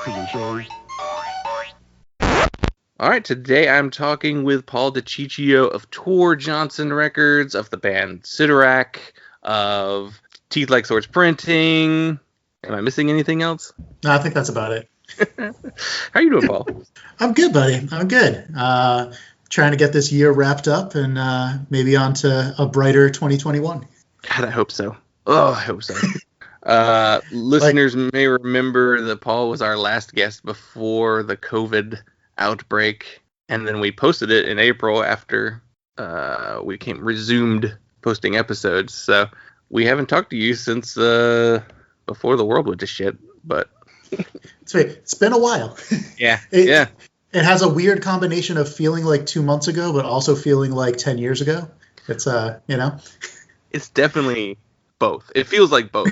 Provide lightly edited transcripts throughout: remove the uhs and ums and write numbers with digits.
All right, today I'm talking with Paul Dechichio of Tor Johnson Records, of the band Sidorak, of Teeth Like Swords Printing. Am I missing anything else? No, I think that's about it. How you doing, Paul? I'm good, buddy. I'm good. Trying to get this year wrapped up and maybe on to a brighter 2021. God, I hope so. Oh, I hope so. Listeners may remember that Paul was our last guest before the COVID outbreak, and then we posted it in April after we resumed posting episodes. So we haven't talked to you since before the world went to shit. But it's been a while. Yeah, It has a weird combination of feeling like 2 months ago, but also feeling like 10 years ago. It's it's definitely both. It feels like both.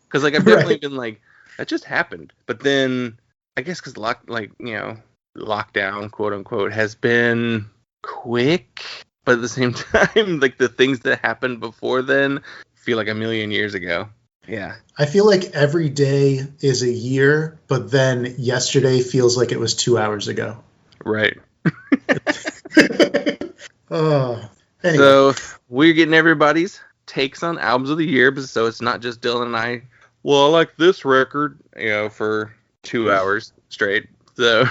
Because I've definitely been like, that just happened. But then I guess because lockdown, quote unquote, has been quick, but at the same time, like the things that happened before then feel like a million years ago. Yeah. I feel like every day is a year, but then yesterday feels like it was 2 hours ago. Right. Anyway. So we're getting everybody's takes on albums of the year, so it's not just Dylan and I. Well, I like this record, for 2 hours straight. So,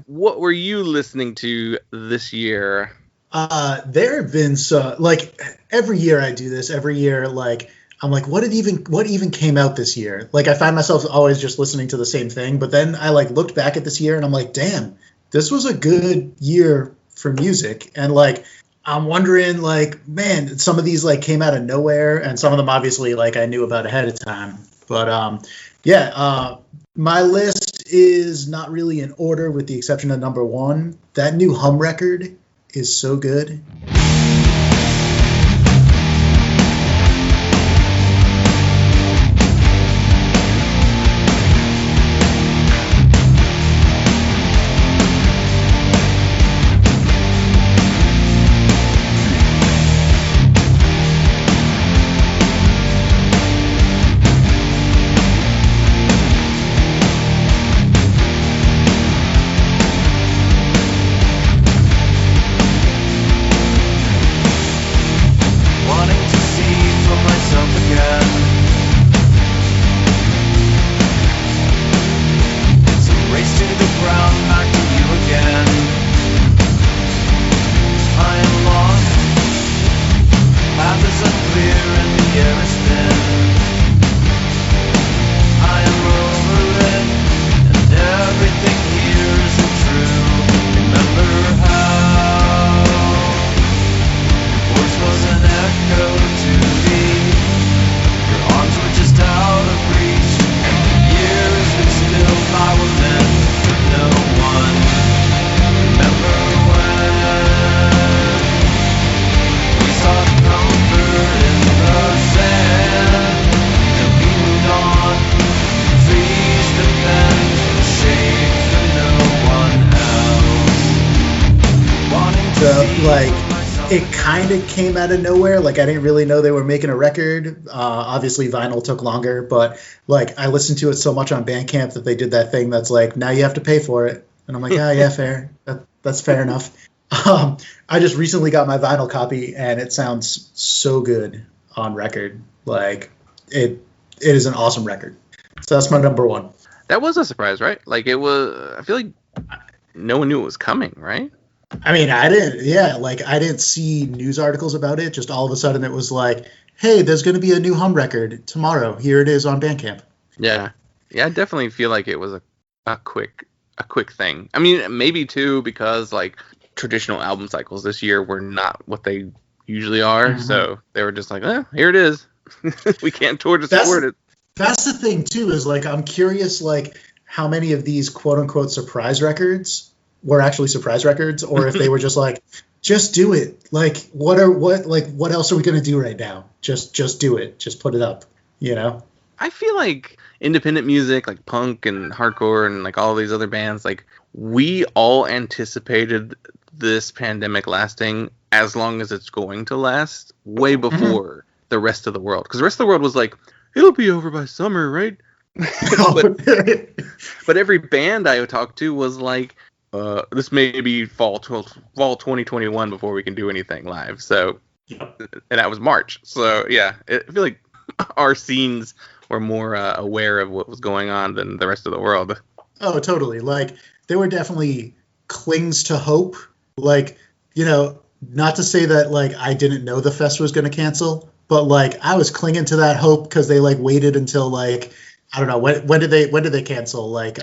what were you listening to this year? There have been every year I do this. Every year, I'm like, what even came out this year? Like, I find myself always just listening to the same thing. But then I looked back at this year and I'm like, damn, this was a good year for music. And I'm wondering, man, some of these came out of nowhere, and some of them obviously I knew about ahead of time. But my list is not really in order, with the exception of number one. That new Hum record is so good. It kind of came out of nowhere. I didn't really know they were making a record. Obviously, vinyl took longer, but I listened to it so much on Bandcamp that they did that thing that's now you have to pay for it. And I'm like, yeah, fair. That's fair enough. I just recently got my vinyl copy, and it sounds so good on record. It is an awesome record. So that's my number one. That was a surprise, right? It was. I feel like no one knew it was coming, right? I mean, I didn't. Yeah, I didn't see news articles about it. Just all of a sudden, it was hey, there's going to be a new Hum record tomorrow. Here it is on Bandcamp. Yeah, I definitely feel like it was a quick thing. I mean, maybe too because traditional album cycles this year were not what they usually are. Mm-hmm. So they were just here it is. We can't tour to support it. That's the thing too. Is I'm curious how many of these quote unquote surprise records were actually surprise records, or if they were just just do it. What else are we gonna do right now? Just do it. Just put it up. I feel like independent music, punk and hardcore and all these other bands, we all anticipated this pandemic lasting as long as it's going to last, way before the rest of the world. Because the rest of the world was it'll be over by summer, right? but every band I talked to was like, this may be fall 2021 before we can do anything live. So, and that was March. So yeah, I feel like our scenes were more aware of what was going on than the rest of the world. Oh, totally. Like, there were definitely clings to hope. Like, you know, not to say that, like, I didn't know the fest was going to cancel, but, like, I was clinging to that hope because they, like, waited until, like, I don't know, when did they cancel? Like,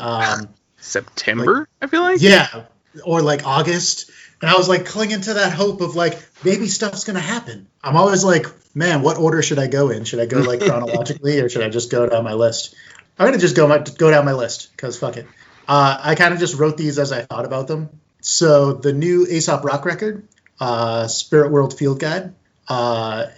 September, like, I feel like? Yeah, or, like, August. And I was, like, clinging to that hope of, like, maybe stuff's going to happen. I'm always like, man, what order should I go in? Should I go, like, chronologically, or should I just go down my list? I'm going to just go down my list, because fuck it. I kind of just wrote these as I thought about them. So the new Aesop Rock record, Spirit World Field Guide,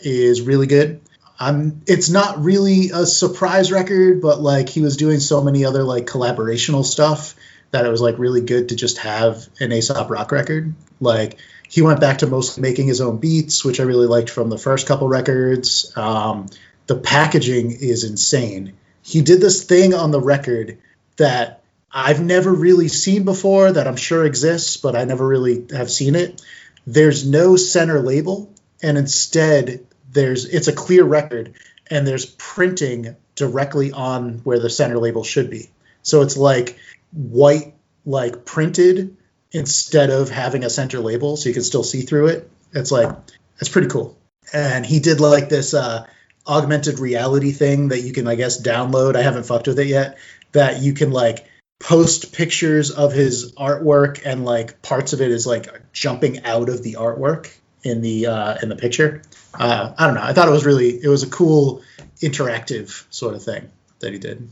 is really good. It's not really a surprise record, but like he was doing so many other like collaborational stuff that it was like really good to just have an Aesop Rock record. Like he went back to mostly making his own beats, which I really liked from the first couple records. The packaging is insane. He did this thing on the record that I've never really seen before, that I'm sure exists, but I never really have seen it. There's no center label, and instead it's a clear record, and there's printing directly on where the center label should be. So it's like white, like printed instead of having a center label, so you can still see through it. It's pretty cool. And he did like this augmented reality thing that you can, I guess, download. I haven't fucked with it yet. That you can like post pictures of his artwork, and like parts of it is like jumping out of the artwork in the picture. I don't know. I thought it was a cool interactive sort of thing that he did.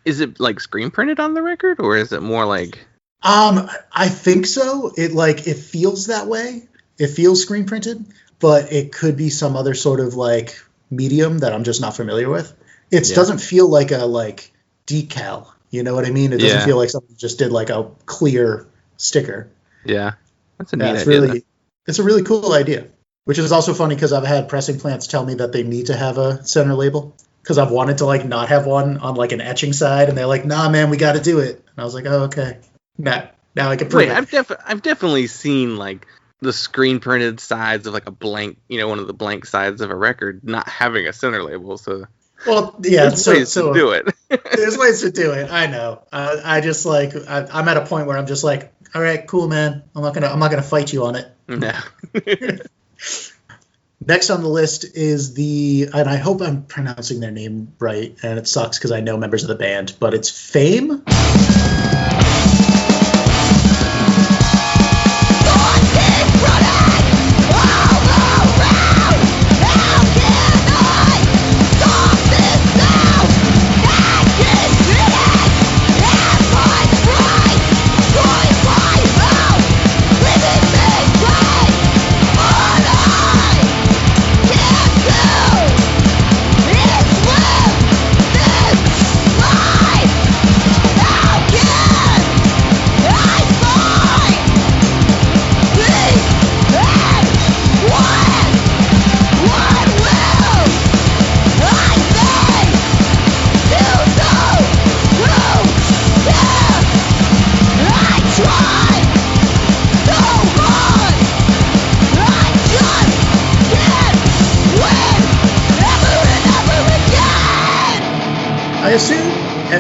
Is it like screen printed on the record, or is it more like? I think so. It feels that way. It feels screen printed, but it could be some other sort of like medium that I'm just not familiar with. It doesn't feel like a like decal. You know what I mean? It doesn't feel like someone just did like a clear sticker. Yeah, that's a neat idea. It's a really cool idea, which is also funny because I've had pressing plants tell me that they need to have a center label because I've wanted to like not have one on like an etching side, and they're like, "Nah, man, we got to do it." And I was like, "Oh, okay." Now I can prove it. I've definitely seen like the screen printed sides of like a blank, one of the blank sides of a record not having a center label. So. Well, yeah, there's ways to do it. There's ways to do it. I know. I just like I'm at a point where I'm just like, all right, cool, man. I'm not gonna fight you on it. No. Next on the list is and I hope I'm pronouncing their name right, and it sucks because I know members of the band, but it's Faim.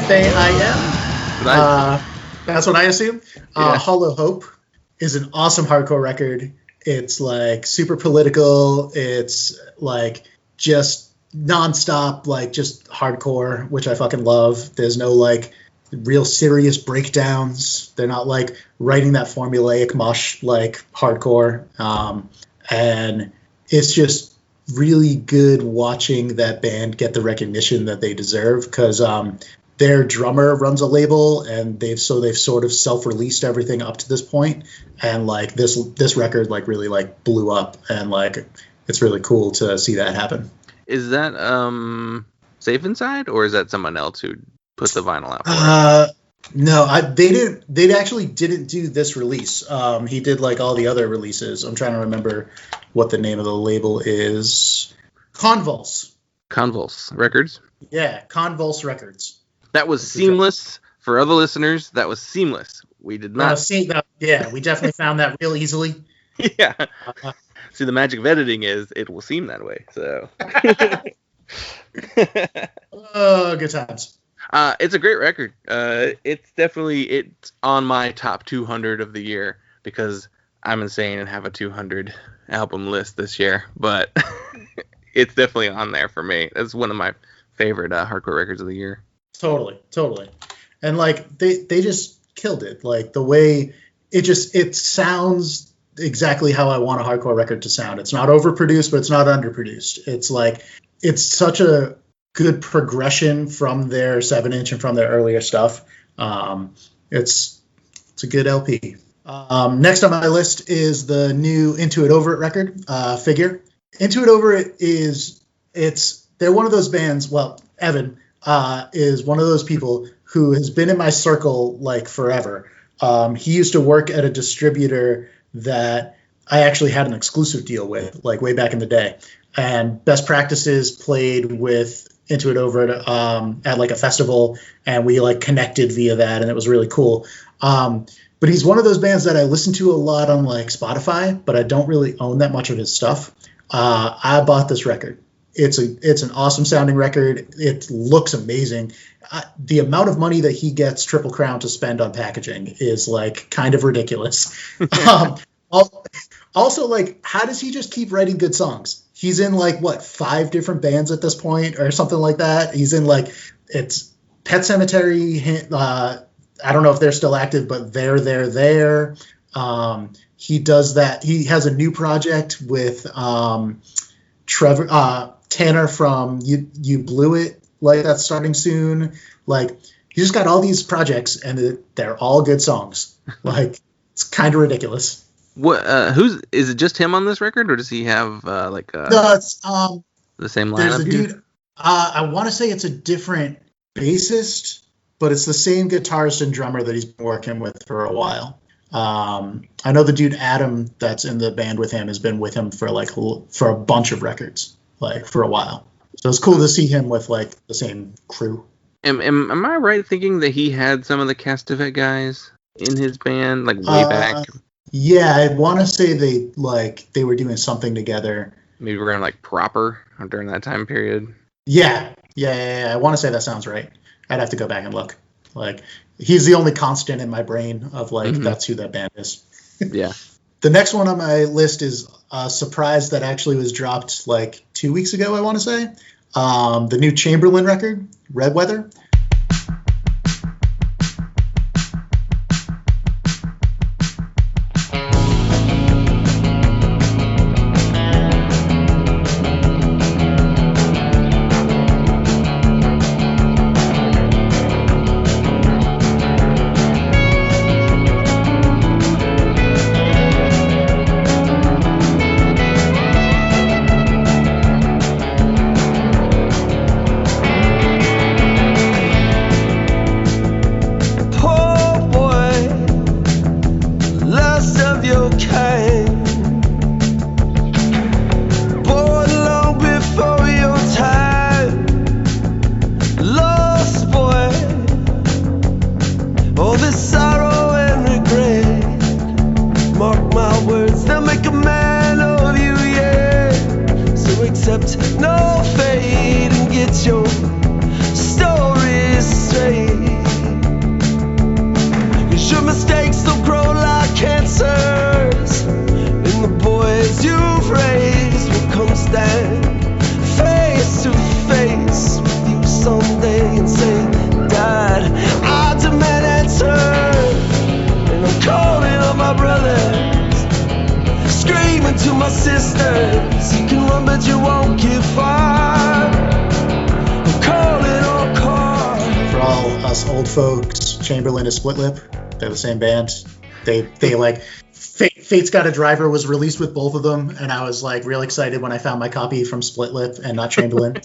Faim. That's what I assume. Hollow Hope is an awesome hardcore record. It's like super political. It's like just nonstop, like just hardcore, which I fucking love. There's no like real serious breakdowns. They're not like writing that formulaic mosh like hardcore. And it's just really good watching that band get the recognition that they deserve, because their drummer runs a label, and they've sort of self-released everything up to this point, and like this record like really like blew up, and like it's really cool to see that happen. Is that Safe Inside, or is that someone else who put the vinyl out for it? No, they didn't. They actually didn't do this release. He did like all the other releases. I'm trying to remember what the name of the label is. Convulse Records. Yeah, Convulse Records. That was seamless for other listeners. That was seamless. We did not see that. Yeah, we definitely found that real easily. Yeah. See, the magic of editing is it will seem that way. So. Oh, good times. It's a great record. It's on my top 200 of the year because I'm insane and have a 200 album list this year. But it's definitely on there for me. It's one of my favorite hardcore records of the year. Totally. And like they just killed it. Like the way it sounds exactly how I want a hardcore record to sound. It's not overproduced, but it's not underproduced. It's like it's such a good progression from their 7-inch and from their earlier stuff. It's a good LP. Next on my list is the new Into It Over It record, Figure. Into It Over It they're one of those bands. Well, Evan is one of those people who has been in my circle like forever. He used to work at a distributor that I actually had an exclusive deal with, like way back in the day. And Best Practices played with Into It Over It at like a festival, and we like connected via that, and it was really cool. But he's one of those bands that I listen to a lot on like Spotify, but I don't really own that much of his stuff. I bought this record. It's an awesome sounding record. It looks amazing. The amount of money that he gets Triple Crown to spend on packaging is like kind of ridiculous. Also, like, how does he just keep writing good songs? He's in like what 5 different bands at this point or something like that. He's in like it's Pet Sematary. I don't know if they're still active, but they're. He does that. He has a new project with Tanner from You Blew It. Like that's starting soon. Like he just got all these projects and they're all good songs. Like it's kind of ridiculous. What? Is it just him on this record, or does he have no? It's the same lineup. There's a dude. I want to say it's a different bassist, but it's the same guitarist and drummer that he's been working with for a while. I know the dude Adam that's in the band with him has been with him for a bunch of records, like for a while. So it's cool to see him with like the same crew. Am I right thinking that he had some of the Castavet guys in his band, like way back? Yeah, I want to say they were doing something together. Maybe around like Proper during that time period. Yeah. I want to say that sounds right. I'd have to go back and look. Like he's the only constant in my brain of like that's who that band is. Yeah. The next one on my list is a surprise that actually was dropped like 2 weeks ago, I want to say. The new Chamberlain record, Red Weather. Chamberlain is Split Lip. They're the same band. They like Fate's Got a Driver was released with both of them, and I was like real excited when I found my copy from Split Lip and not Chamberlain.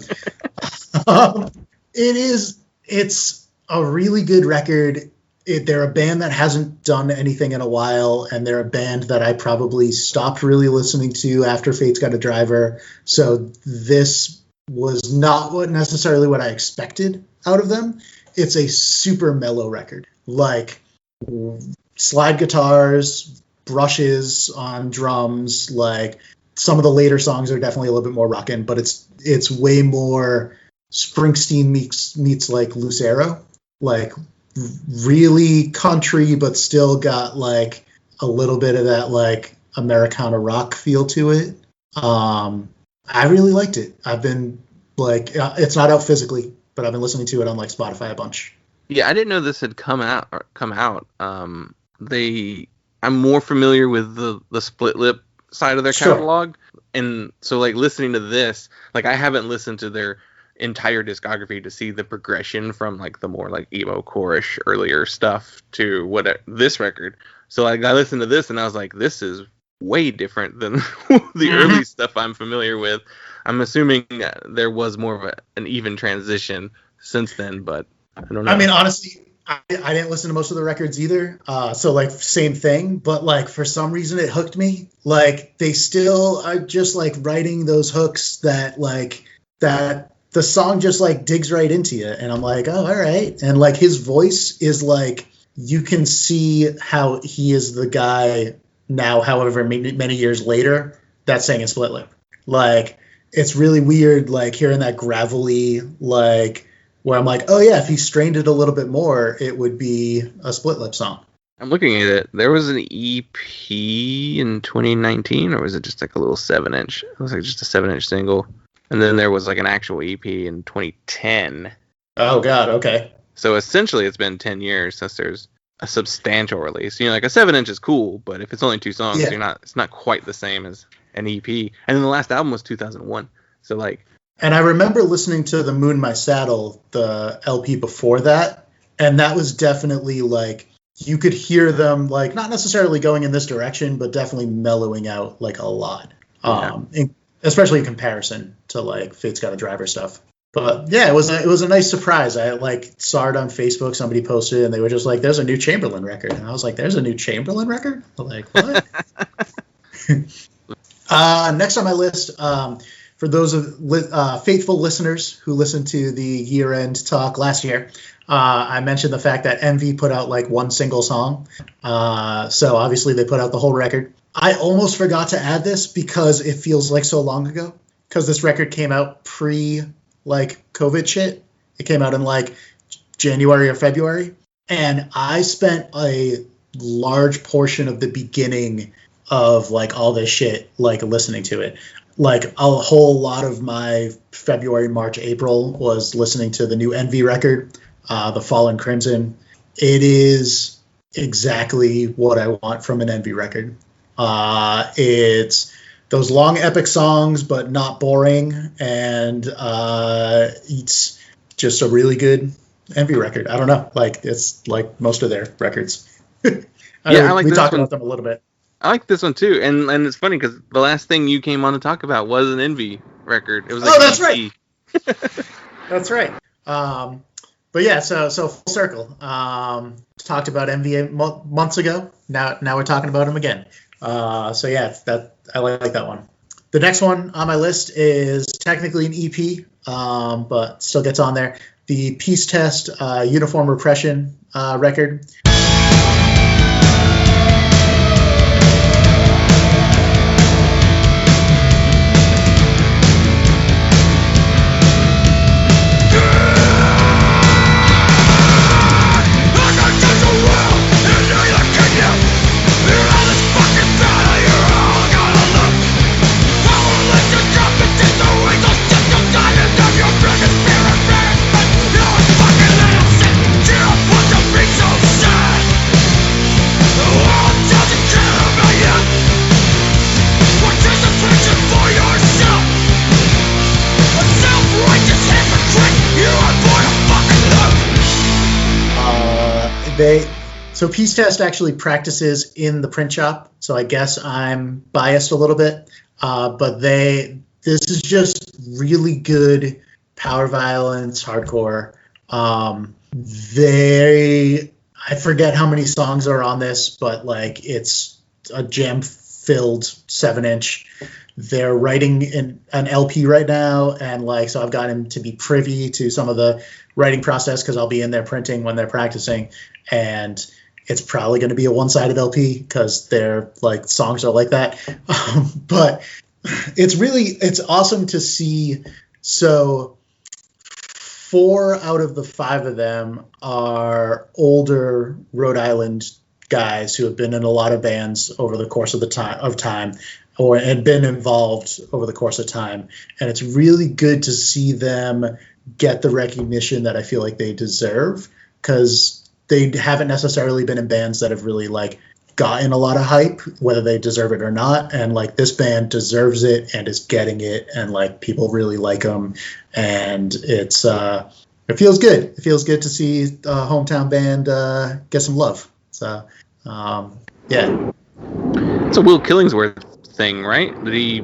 It's a really good record. They're a band that hasn't done anything in a while, and they're a band that I probably stopped really listening to after Fate's Got a Driver. So this was not necessarily what I expected out of them. it's a super mellow record. Like slide guitars, brushes on drums. Like some of the later songs are definitely a little bit more rockin', but it's way more Springsteen meets like Lucero. Like really country, but still got like a little bit of that like Americana rock feel to it. I really liked it. I've been like, it's not out physically, but I've been listening to it on like Spotify a bunch. Yeah, I didn't know this had come out. I'm more familiar with the split lip side of their catalog, and so like listening to this, like I haven't listened to their entire discography to see the progression from like the more like emo core-ish earlier stuff to what this record. So like I listened to this and I was like, this is way different than the early stuff I'm familiar with. I'm assuming there was more of an even transition since then, but I don't know. I mean, honestly, I didn't listen to most of the records either. So like same thing, but like for some reason it hooked me. Like they still are just like writing those hooks that the song just like digs right into you. And I'm like, oh, all right. And like his voice is like, you can see how he is the guy now, however many years later, that's saying a split lip. Like, it's really weird, like hearing that gravelly, like where I'm like, oh yeah, if he strained it a little bit more, it would be a split lip song. I'm looking at it. There was an EP in 2019, or was it just like a little 7-inch? It was like just a 7-inch single. And then there was like an actual EP in 2010. Oh, God, okay. So essentially it's been 10 years since there's a substantial release. You know, like a 7-inch is cool, but if it's only 2 songs, it's not quite the same as an EP. And then the last album was 2001. So like... And I remember listening to The Moon My Saddle, the LP before that, and that was definitely like, you could hear them like, not necessarily going in this direction, but definitely mellowing out like a lot. Yeah. Especially in comparison to like Fate's Got a Driver stuff. But yeah, it was a nice surprise. I like saw it on Facebook. Somebody posted it and they were just like, "There's a new Chamberlain record," and I was like, "There's a new Chamberlain record?" I'm like, what? Next on my list, for those of faithful listeners who listened to the year-end talk last year, I mentioned the fact that Envy put out like one single song. So obviously they put out the whole record. I almost forgot to add this because it feels like so long ago, because this record came out pre like COVID shit. It came out in like January or February. And I spent a large portion of the beginning of like all this shit, like listening to it. Like a whole lot of my February, March, April was listening to the new Envy record, The Fallen Crimson. It is exactly what I want from an Envy record. It's those long epic songs, but not boring. And it's just a really good Envy record. I don't know. Like it's like most of their records. I like we this talked one. about them a little bit. I like this one too, and it's funny because the last thing you came on to talk about was an Envy record. It was like that's right. That's right. But yeah, so full circle. Talked about Envy months ago. Now we're talking about him again. So yeah, that I like that one. The next one on my list is technically an EP, but still gets on there. The Peace Test Uniform Repression record. So Peace Test actually practices in the print shop, so I guess I'm biased a little bit. But this is just really good power violence, hardcore. I forget how many songs are on this, but like it's a jam-filled 7-inch. they're writing in an LP right now, and like so I've gotten him to be privy to some of the writing process because I'll be in there printing when they're practicing, and it's probably going to be a one-sided LP because their like songs are like that. But it's awesome to see. So 4 out of the 5 of them are older Rhode Island guys who have been in a lot of bands over the course of time or had been involved over the course of time. And it's really good to see them get the recognition that I feel like they deserve, because they haven't necessarily been in bands that have really like gotten a lot of hype, whether they deserve it or not. And like this band deserves it and is getting it, and like people really like them, and it feels good. It feels good to see a hometown band get some love. So yeah, it's a Will Killingsworth thing, right? Did he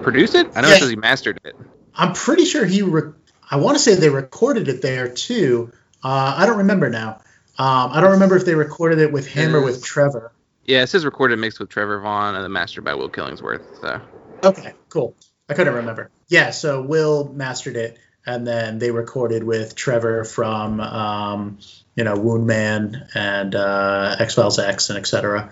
produce it? I know it says he mastered it. I'm pretty sure I want to say they recorded it there too. I don't remember now. I don't remember if they recorded it with him or with Trevor. Yeah, it says recorded mixed with Trevor Vaughn and then mastered by Will Killingsworth. So. Okay, cool. I couldn't remember. Yeah, so Will mastered it, and then they recorded with Trevor from, Wound Man and X-Files X and etc.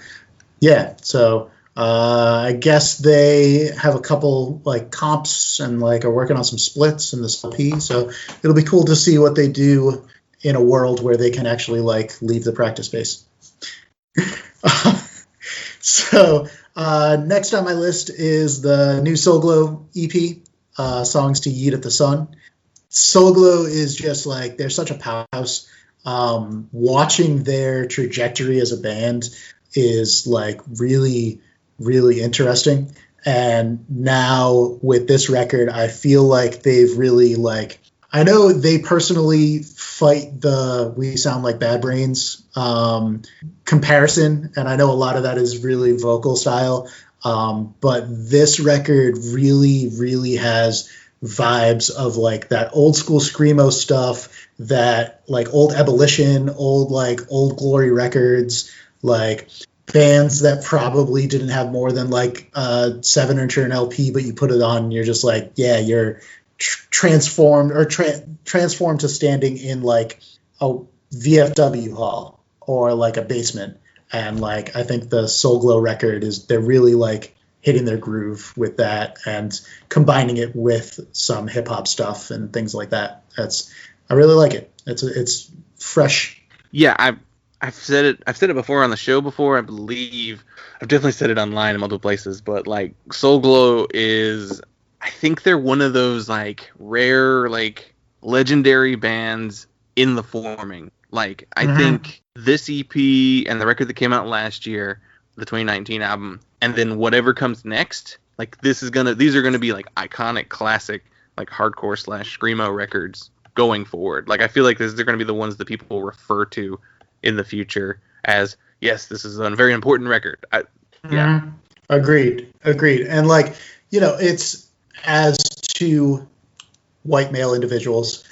Yeah, so I guess they have a couple like comps and like are working on some splits in this LP. So it'll be cool to see what they do in a world where they can actually like leave the practice space. So next on my list is the new Soul Glow EP, Songs to Yeet at the Sun. Soul Glow is just like, they're such a powerhouse. Watching their trajectory as a band is like really, really interesting. And now with this record, I feel like they've really like, I know they personally fight the "We Sound Like Bad Brains" comparison, and I know a lot of that is really vocal style. But this record really, really has vibes of like that old school screamo stuff, that like old Abolition, old Glory records, like bands that probably didn't have more than like a 7-inch or an LP, but you put it on and you're just like, yeah, you're transformed to standing in like a VFW hall or like a basement. And like I think the Soul Glow record they're really like hitting their groove with that and combining it with some hip hop stuff and things like that. I really like it. It's fresh. Yeah, I've said it before on the show before. I believe I've definitely said it online in multiple places, but like Soul Glow is, I think they're one of those like rare, like legendary bands in the forming. Like I think this EP and the record that came out last year, the 2019 album, and then whatever comes next, like these are gonna be like iconic, classic, like hardcore / screamo records going forward. Like I feel like they're gonna be the ones that people refer to in the future as, yes, this is a very important record. Yeah. Agreed. And like, it's, as to white male individuals,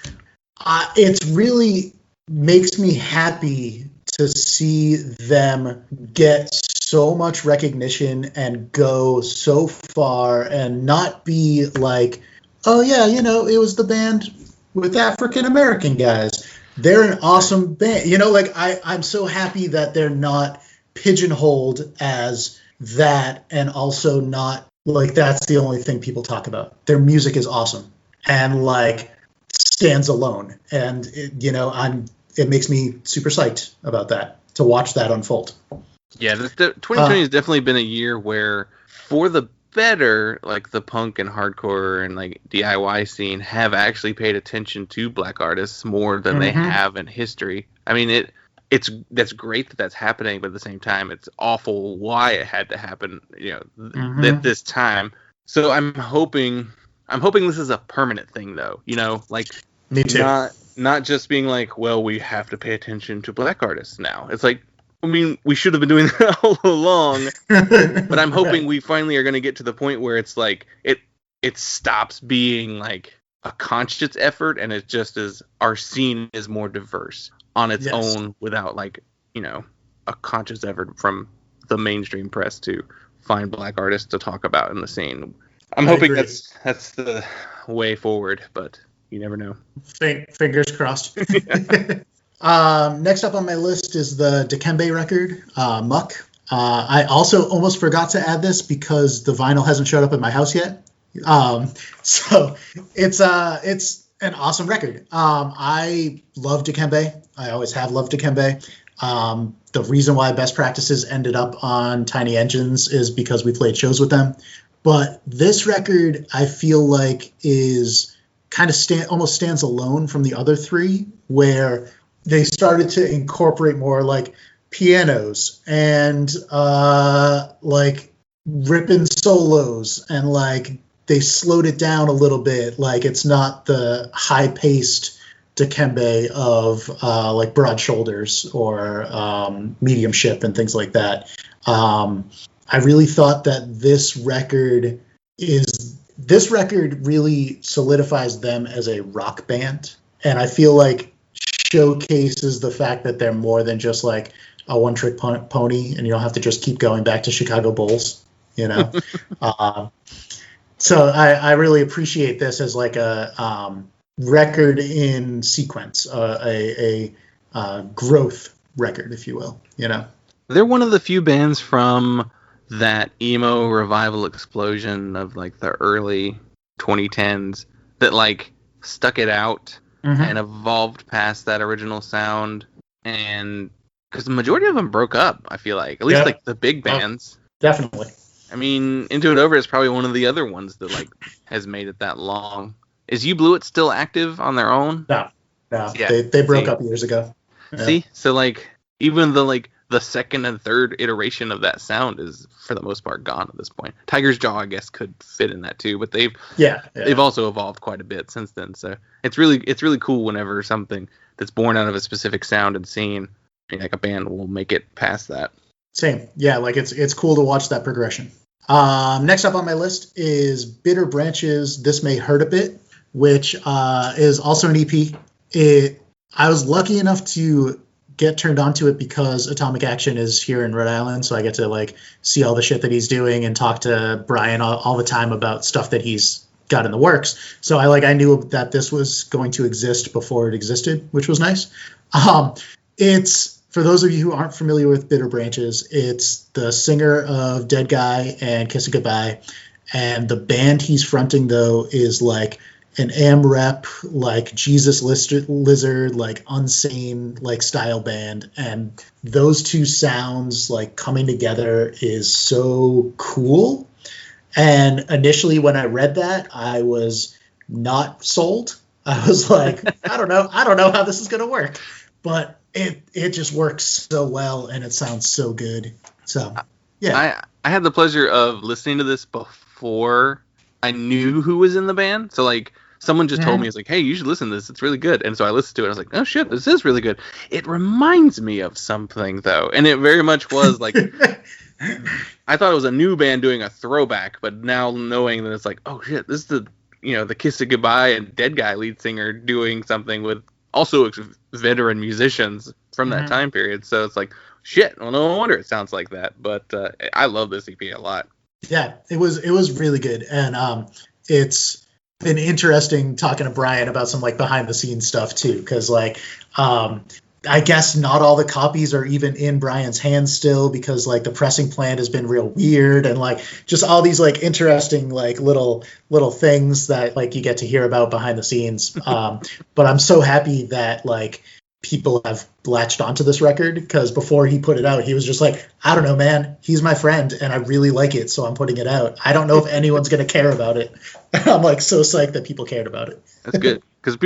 it's really makes me happy to see them get so much recognition and go so far and not be like, oh yeah, it was the band with African American guys. They're an awesome band. Like I'm so happy that they're not pigeonholed as that, and also not like that's the only thing people talk about. Their music is awesome and like stands alone. And it makes me super psyched about that, to watch that unfold. Yeah, 2020 has definitely been a year where, for the better, like the punk and hardcore and like DIY scene have actually paid attention to black artists more than they have in history. I mean, that's great that that's happening, but at the same time, it's awful why it had to happen, at this time. So I'm hoping this is a permanent thing, though. Like, me too. Not just being like, well, we have to pay attention to black artists now. It's like, I mean, we should have been doing that all along, but I'm hoping we finally are going to get to the point where it's like it stops being like a conscious effort, and it just is, our scene is more diverse on its own without like, a conscious effort from the mainstream press to find black artists to talk about in the scene. I'm hoping that's the way forward, but you never know. Fingers crossed. Next up on my list is the Dikembe record, Muck. I also almost forgot to add this because the vinyl hasn't showed up at my house yet. So it's an awesome record. I love Dikembe. I always have loved Dikembe. The reason why Best Practices ended up on Tiny Engines is because we played shows with them. But this record, I feel like, is kind of almost stands alone from the other three, where they started to incorporate more like pianos and like ripping solos, and like they slowed it down a little bit. Like it's not the high-paced Dikembe of like Broad Shoulders or Mediumship and things like that. I really thought that this record really solidifies them as a rock band, and I feel like showcases the fact that they're more than just like a one-trick pony, and you don't have to just keep going back to Chicago Bulls, you know. So I really appreciate this as like a record in sequence, a growth record, if you will, you know. They're one of the few bands from that emo revival explosion of like the early 2010s that like stuck it out and evolved past that original sound. And because the majority of them broke up, I feel like, at least like the big bands. Definitely. I mean, Into It Over is probably one of the other ones that like has made it that long. Is You Blew It still active on their own? No. Yeah. They broke up years ago. Yeah. See, so like even the second and third iteration of that sound is for the most part gone at this point. Tiger's Jaw, I guess, could fit in that too, but they've also evolved quite a bit since then. So it's really cool whenever something that's born out of a specific sound and scene, like a band, will make it past that. Same, yeah. Like it's cool to watch that progression. Next up on my list is Bitter Branches, This May Hurt a Bit, which is also an EP. I was lucky enough to get turned on to it because Atomic Action is here in Rhode Island, so I get to like see all the shit that he's doing and talk to Brian all the time about stuff that he's got in the works. So I knew that this was going to exist before it existed, which was nice. It's, for those of you who aren't familiar with Bitter Branches, it's the singer of Dead Guy and Kiss It Goodbye, and the band he's fronting though is like an AMREP, like Jesus Lizard, like Unsane, like style band. And those two sounds like coming together is so cool. And initially when I read that, I was not sold. I was like, I don't know how this is going to work, but it just works so well and it sounds so good. So yeah. I had the pleasure of listening to this before I knew who was in the band. So like, someone just told me, it's like, hey, you should listen to this. It's really good. And so I listened to it. I was like, oh, shit, this is really good. It reminds me of something, though. And it very much was like, I thought it was a new band doing a throwback. But now knowing that it's like, oh, shit, this is the Kiss It Goodbye and Dead Guy lead singer doing something with also veteran musicians from that time period. So it's like, shit, well, no wonder it sounds like that. But I love this EP a lot. Yeah, it was really good. And it's been interesting talking to Brian about some like behind the scenes stuff too, because like I guess not all the copies are even in Brian's hands still, because like the pressing plant has been real weird, and like just all these like interesting like little things that like you get to hear about behind the scenes. But I'm so happy that like people have latched onto this record, because before he put it out, he was just like, I don't know, man, he's my friend and I really like it, so I'm putting it out. I don't know if anyone's going to care about it. I'm like so psyched that people cared about it. That's good, because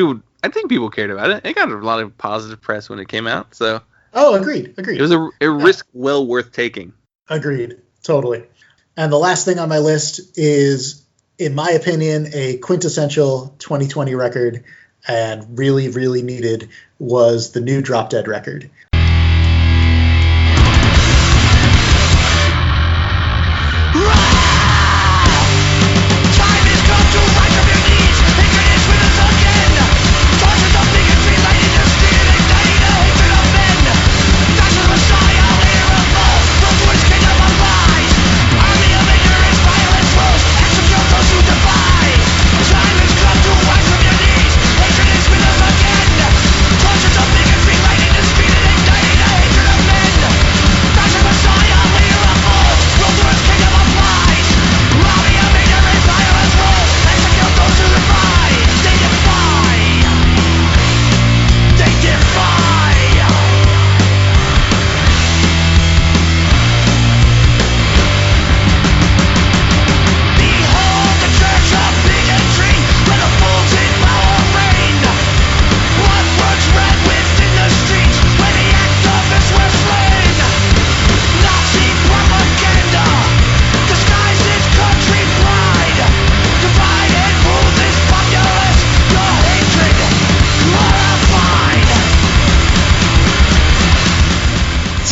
I think people cared about it. It got a lot of positive press when it came out. So agreed. It was a risk well worth taking. Agreed, totally. And the last thing on my list is, in my opinion, a quintessential 2020 record, and really, really needed, was the new Dropdead record.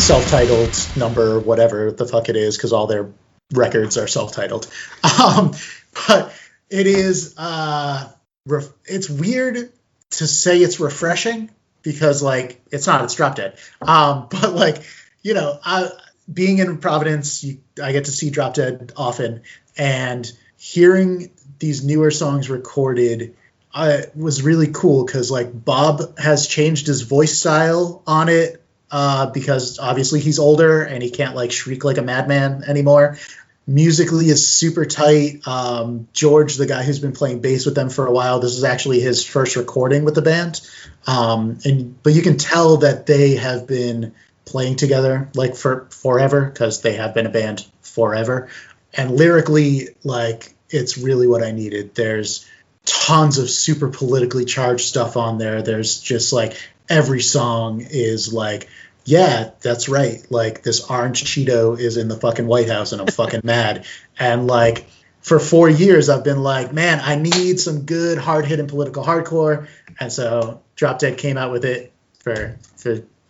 self-titled number, whatever the fuck it is, because all their records are self-titled. But it is, it's weird to say it's refreshing because, like, it's not, it's Dropdead. But, like, you know, being in Providence, I get to see Dropdead often, and hearing these newer songs recorded was really cool because, like, Bob has changed his voice style on it because obviously he's older and he can't, like, shriek like a madman anymore. Musically is super tight. George, the guy who's been playing bass with them for a while, this is actually his first recording with the band. But you can tell that they have been playing together like for forever because they have been a band forever. And lyrically, like, it's really what I needed. There's tons of super politically charged stuff on there. There's just, like, every song is like, yeah, that's right. Like, this orange Cheeto is in the fucking White House and I'm fucking mad. And, like, for 4 years, I've been like, man, I need some good hard-hitting political hardcore. And so Dropdead came out with it for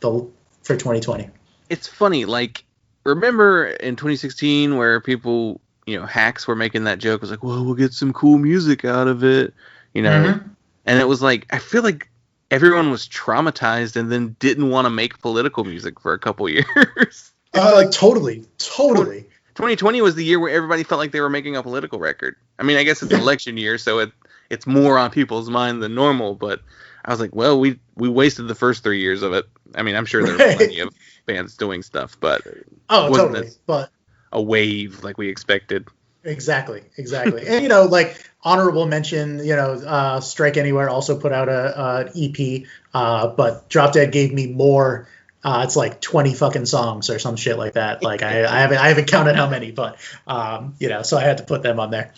2020. It's funny, like, remember in 2016 where people, you know, hacks were making that joke, was like, well, we'll get some cool music out of it, you know? Mm-hmm. And it was like, I feel like everyone was traumatized and then didn't want to make political music for a couple years. Like, totally. 2020 was the year where everybody felt like they were making a political record. I mean, I guess it's an election year, so it's more on people's mind than normal, but I was like, well, we wasted the first 3 years of it. I mean, I'm sure there were plenty of bands doing stuff, but it wasn't totally. But a wave like we expected. Exactly. And, you know, like, honorable mention, you know, Strike Anywhere also put out an EP, but Dropdead gave me more. It's like 20 fucking songs or some shit like that. Like, I haven't counted how many, but you know, so I had to put them on there.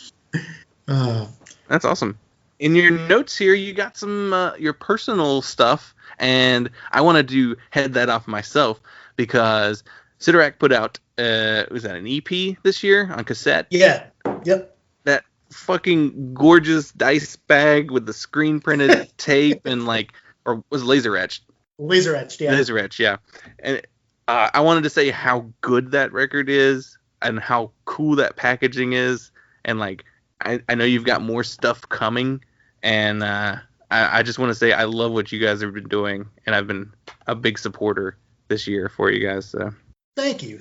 That's awesome. In your notes here, you got some your personal stuff, and I wanted to head that off myself because Sidorak put out was that an EP this year on cassette? Yeah. Yep. That fucking gorgeous dice bag with the screen printed tape and, like, or was it laser etched? Laser etched, yeah. Laser etched, yeah. And I wanted to say how good that record is and how cool that packaging is, and, like, I know you've got more stuff coming, and I just want to say I love what you guys have been doing, and I've been a big supporter this year for you guys. So. Thank you.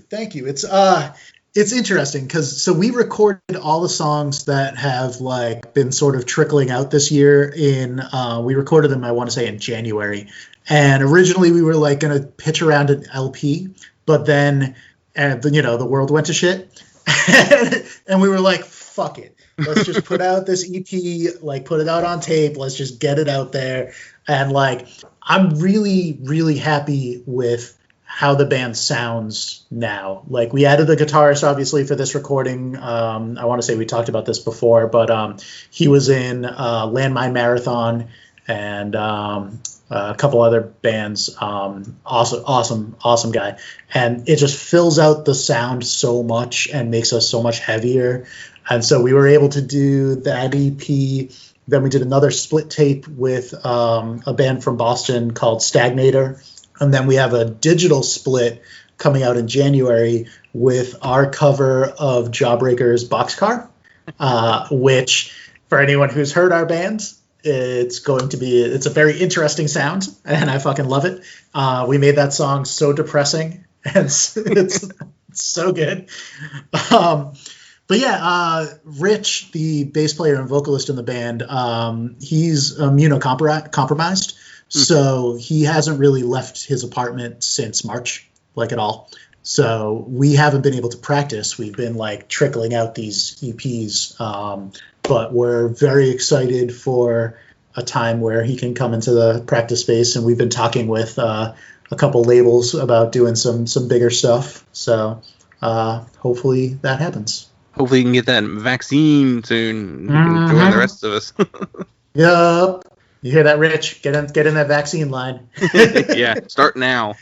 It's interesting because so we recorded all the songs that have, like, been sort of trickling out this year we recorded them, I want to say, in January. And originally we were, like, going to pitch around an LP, but then, you know, the world went to shit. And we were like, fuck it. Let's just put out this EP, like, put it out on tape. Let's just get it out there. And, like, I'm really, really happy with how the band sounds now. Like, we added a guitarist, obviously, for this recording. I want to say we talked about this before, but he was in Landmine Marathon and a couple other bands. Awesome guy. And it just fills out the sound so much and makes us so much heavier. And so we were able to do that EP. Then we did another split tape with a band from Boston called Stagnator. And then we have a digital split coming out in January with our cover of Jawbreaker's Boxcar, which, for anyone who's heard our bands, it's a very interesting sound, and I fucking love it. We made that song so depressing, and it's so good. But yeah, Rich, the bass player and vocalist in the band, he's immunocompromised. So he hasn't really left his apartment since March, like, at all. So we haven't been able to practice. We've been, like, trickling out these EPs. But we're very excited for a time where he can come into the practice space. And we've been talking with a couple labels about doing some bigger stuff. So hopefully that happens. Hopefully you can get that vaccine soon. You can join the rest of us. Yup. You hear that, Rich? Get in that vaccine line. Yeah, start now.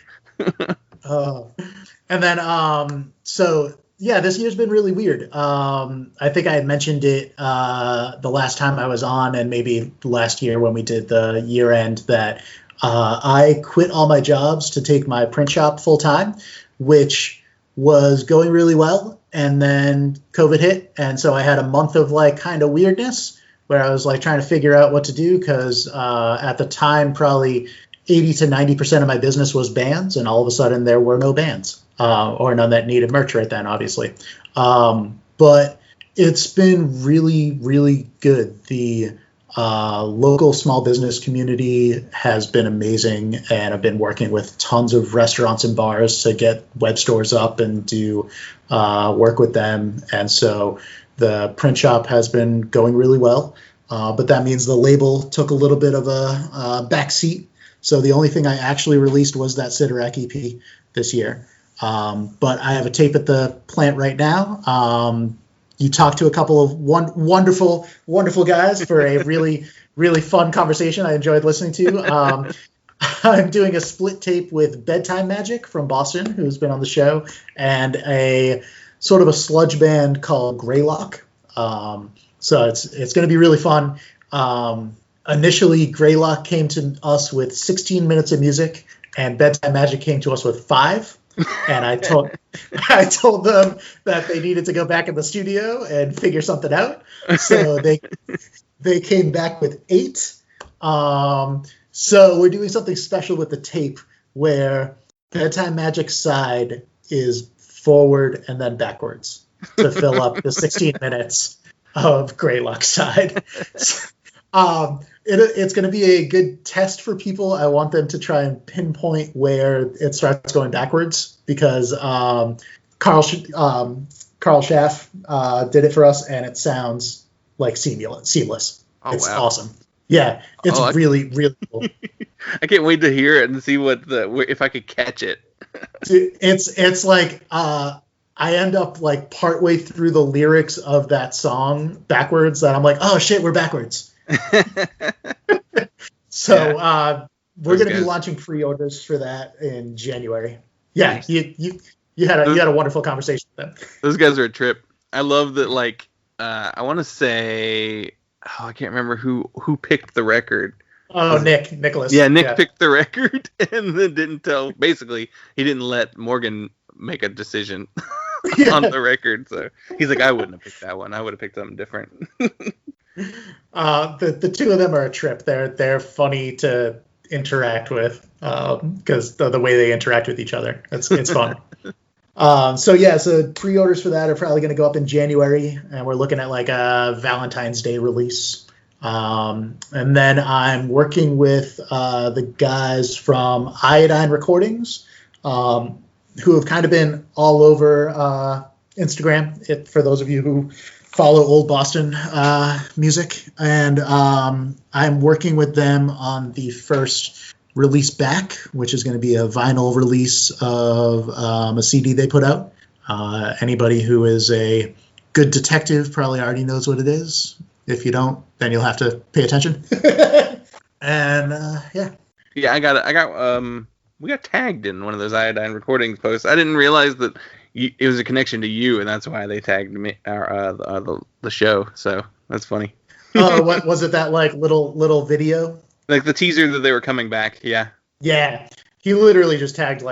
And then, so, yeah, this year's been really weird. I think I had mentioned it the last time I was on, and maybe last year when we did the year end, that I quit all my jobs to take my print shop full time. which was going really well. And then COVID hit. And so I had a month of like kind of weirdness where I was like trying to figure out what to do because at the time, probably 80 to 90% of my business was bands. And all of a sudden there were no bands or none that needed merch right then, obviously. But it's been really, really good. The local small business community has been amazing, and I've been working with tons of restaurants and bars to get web stores up and do work with them. And so the print shop has been going really well, but that means the label took a little bit of a backseat. So the only thing I actually released was that Sidorak EP this year. But I have a tape at the plant right now. You talked to a couple of wonderful, wonderful guys for a really, really fun conversation I enjoyed listening to. I'm doing a split tape with Bedtime Magic from Boston, who's been on the show, and a sort of a sludge band called Greylock. So it's going to be really fun. Initially, Greylock came to us with 16 minutes of music, and Bedtime Magic came to us with 5. And I told them that they needed to go back in the studio and figure something out. So they came back with 8. So we're doing something special with the tape where Bedtime Magic's side is forward and then backwards to fill up the 16 minutes of Greylock's side. It's going to be a good test for people. I want them to try and pinpoint where it starts going backwards because Carl Schaff did it for us, and it sounds like seamless. Oh, it's awesome. Yeah, it's really, really cool. I can't wait to hear it and see if I could catch it. It's like I end up like partway through the lyrics of that song backwards that I'm like, oh shit, we're backwards. So we're going to be launching pre-orders for that in January. Yeah, nice. you had a wonderful conversation with them. Those guys are a trip. I love that. Like I want to say, I can't remember who picked the record. Oh, Nicholas. Yeah, Nick picked the record and then didn't tell. Basically, he didn't let Morgan make a decision on the record. So he's like, I wouldn't have picked that one. I would have picked something different. The two of them are a trip. They're funny to interact with because the way they interact with each other. It's fun. So pre-orders for that are probably going to go up in January, and we're looking at like a Valentine's Day release. And then I'm working with the guys from Iodine Recordings, who have kind of been all over Instagram. For those of you who follow old Boston music, and I'm working with them on the first release back, which is going to be a vinyl release of a CD they put out. Anybody who is a good detective probably already knows what it is. If you don't, then you'll have to pay attention. And we got tagged in one of those Iodine Recordings posts. I didn't realize that it was a connection to you, and that's why they tagged me the show. So that's funny. Oh, what was it? That like little video, like the teaser that they were coming back. Yeah. Yeah. He literally just tagged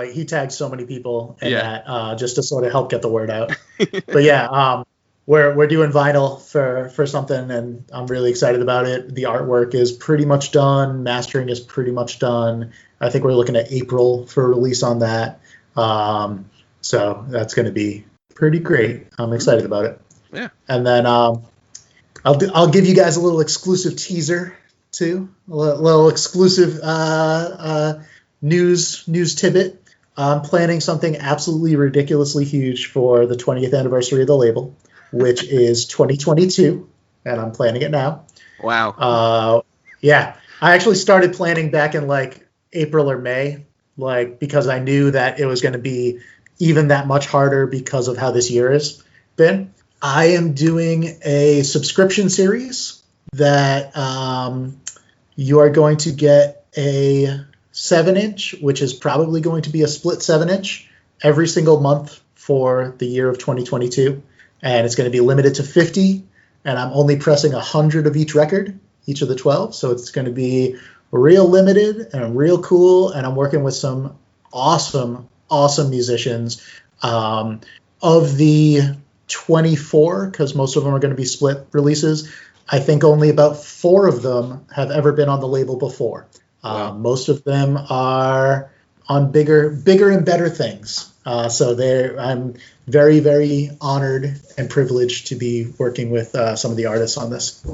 so many people in that just to sort of help get the word out. But yeah, we're doing vinyl for something, and I'm really excited about it. The artwork is pretty much done. Mastering is pretty much done. I think we're looking at April for release on that. So that's going to be pretty great. I'm excited about it. Yeah. And then I'll give you guys a little exclusive teaser too, a little exclusive news tidbit. I'm planning something absolutely ridiculously huge for the 20th anniversary of the label, which is 2022, and I'm planning it now. Wow. Yeah. I actually started planning back in like April or May, because I knew that it was going to be even that much harder because of how this year has been. I am doing a subscription series that you are going to get a 7-inch, which is probably going to be a split 7-inch every single month for the year of 2022. And it's going to be limited to 50. And I'm only pressing 100 of each record, each of the 12. So it's going to be real limited and real cool. And I'm working with some awesome awesome musicians. Of the 24, because most of them are going to be split releases, I think only about 4 of them have ever been on the label before. Wow. Most of them are on bigger and better things. So I'm very, very honored and privileged to be working with some of the artists on this.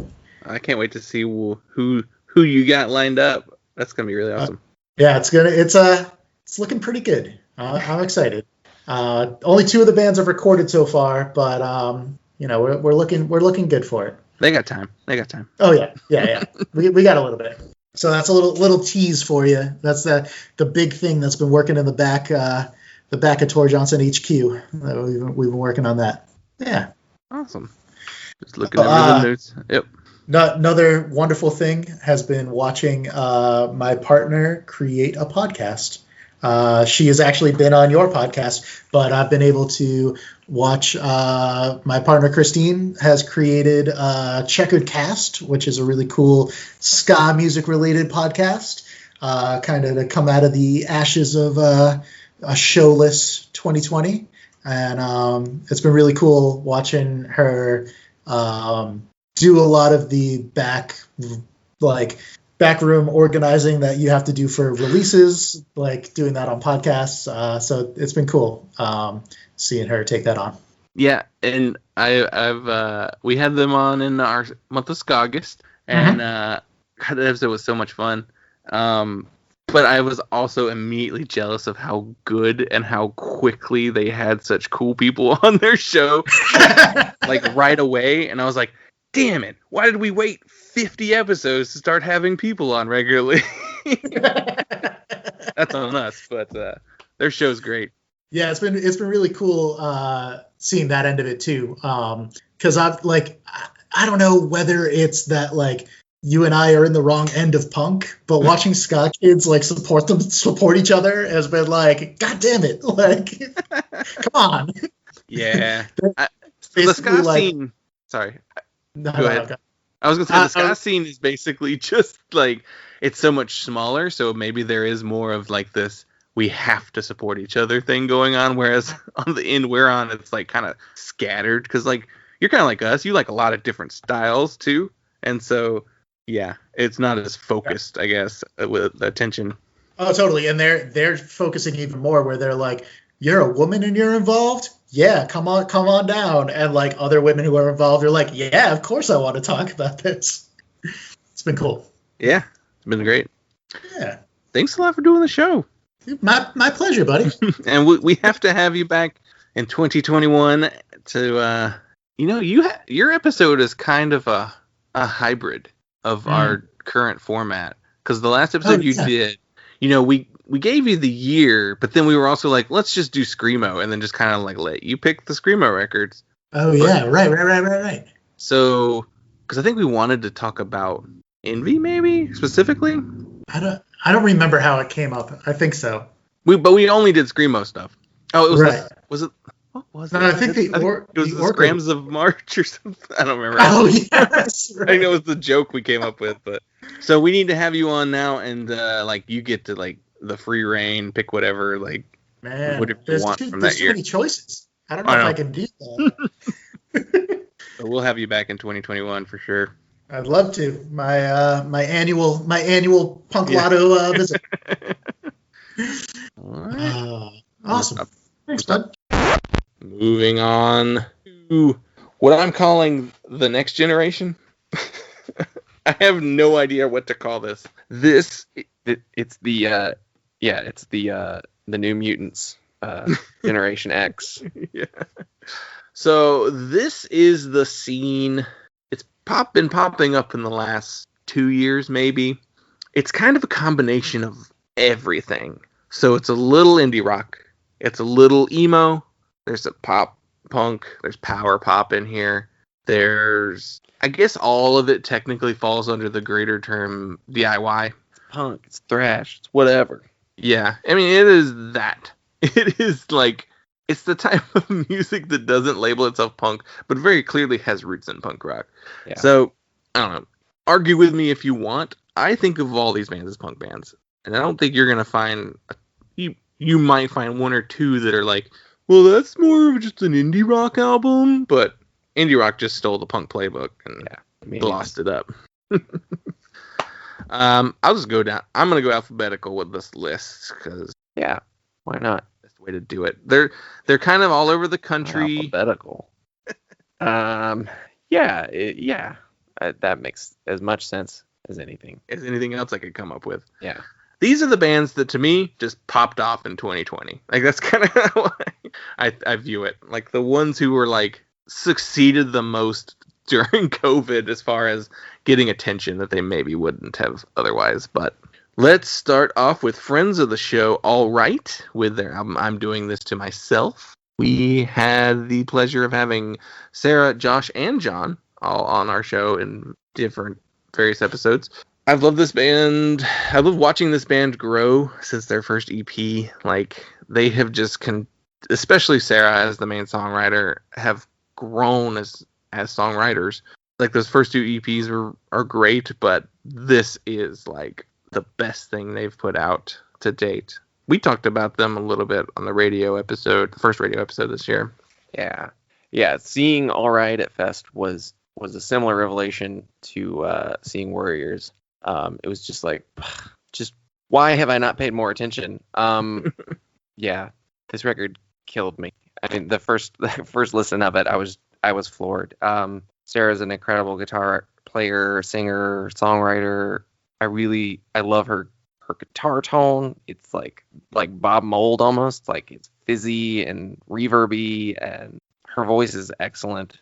I can't wait to see who you got lined up. That's gonna be really awesome. Yeah, it's looking pretty good. I'm excited. Only 2 of the bands have recorded so far, but we're looking good for it. They got time. Oh yeah. we got a little bit. So that's a little tease for you. That's the big thing that's been working in the back of Tor Johnson HQ. We've been working on that. Yeah. Awesome. Just looking over the notes. Yep. Another wonderful thing has been watching my partner create a podcast. She has actually been on your podcast, but I've been able to watch my partner Christine has created Checkered Cast, which is a really cool ska music related podcast, kind of to come out of the ashes of a showless 2020. And it's been really cool watching her do a lot of the backroom organizing that you have to do for releases, like doing that on podcasts. So it's been cool seeing her take that on. Yeah, and we had them on in our month of August, and God, that episode was so much fun. But I was also immediately jealous of how good and how quickly they had such cool people on their show, like right away. And I was like, damn it, why did we wait 50 episodes to start having people on regularly? That's on us, but their show's great. Yeah, it's been really cool seeing that end of it too. Because I don't know whether it's that like you and I are in the wrong end of punk, but watching ska kids like support each other has been like, God damn it, like come on. Yeah, the ska scene. Sorry. No, Go ahead. I was gonna say the ska scene is basically just like it's so much smaller, so maybe there is more of like this we have to support each other thing going on, whereas on the end we're on, it's like kind of scattered because like you're kind of like us, you like a lot of different styles too, and so yeah, it's not as focused, I guess, with attention. Oh, totally, and they're focusing even more where they're like, you're a woman and you're involved. Yeah, come on down. And like other women who are involved are like, yeah, of course I want to talk about this. It's been cool. Yeah, it's been great. Yeah. Thanks a lot for doing the show. My pleasure, buddy. And we have to have you back in 2021 to, your episode is kind of a hybrid of our current format. Because the last episode you did, we gave you the year, but then we were also like, let's just do Screamo, and then just kind of like let you pick the Screamo records. Oh, yeah, right. So, because I think we wanted to talk about Envy, maybe, specifically? I don't remember how it came up. I think so. But we only did Screamo stuff. Oh, it was right. Was it? What was it? No, I think it was the Scrams of March or something. I don't remember. Oh, yes. Right. I think it was the joke we came up with. But so we need to have you on now, and you get to like the free reign, pick whatever whatever you want from that year. There's so many choices. I don't know if I can do that. So we'll have you back in 2021 for sure. I'd love to. My annual Punk Lotto visit. All right. Awesome. Thanks, bud. Moving on to what I'm calling the next generation. I have no idea what to call this. It's the New Mutants, Generation X. Yeah. So this is the scene. It's been popping up in the last 2 years, maybe. It's kind of a combination of everything. So it's a little indie rock. It's a little emo. There's a pop punk. There's power pop in here. There's, I guess all of it technically falls under the greater term DIY. It's punk. It's thrash. It's whatever. Yeah. I mean, it is that. It is like, it's the type of music that doesn't label itself punk, but very clearly has roots in punk rock. Yeah. So, I don't know. Argue with me if you want. I think of all these bands as punk bands. And I don't think you're going to find... You you might find one or two that are like, well, that's more of just an indie rock album, but indie rock just stole the punk playbook and glossed it up. I'll just go down. I'm gonna go alphabetical with this list because why not? That's the way to do it. They're kind of all over the country. Alphabetical. That makes as much sense as anything. As anything else I could come up with. Yeah. These are the bands that, to me, just popped off in 2020. Like, that's kind of how I view it. Like, the ones who were, like, succeeded the most during COVID as far as getting attention that they maybe wouldn't have otherwise. But let's start off with friends of the show, All Right, with their album I'm Doing This to Myself. We had the pleasure of having Sarah, Josh, and John all on our show in various episodes. I've loved this band. I love watching this band grow since their first EP. Like, they have just, especially Sarah as the main songwriter, have grown as songwriters. Like, those first two EPs are great, but this is, like, the best thing they've put out to date. We talked about them a little bit on the the first radio episode this year. Yeah. Seeing All Right at Fest was a similar revelation to seeing Warriors. It was just like, why have I not paid more attention? This record killed me. I mean, the first listen of it, I was floored. Sarah's an incredible guitar player, singer, songwriter. I love her guitar tone. It's like Bob Mould almost. Like, it's fizzy and reverby, and her voice is excellent.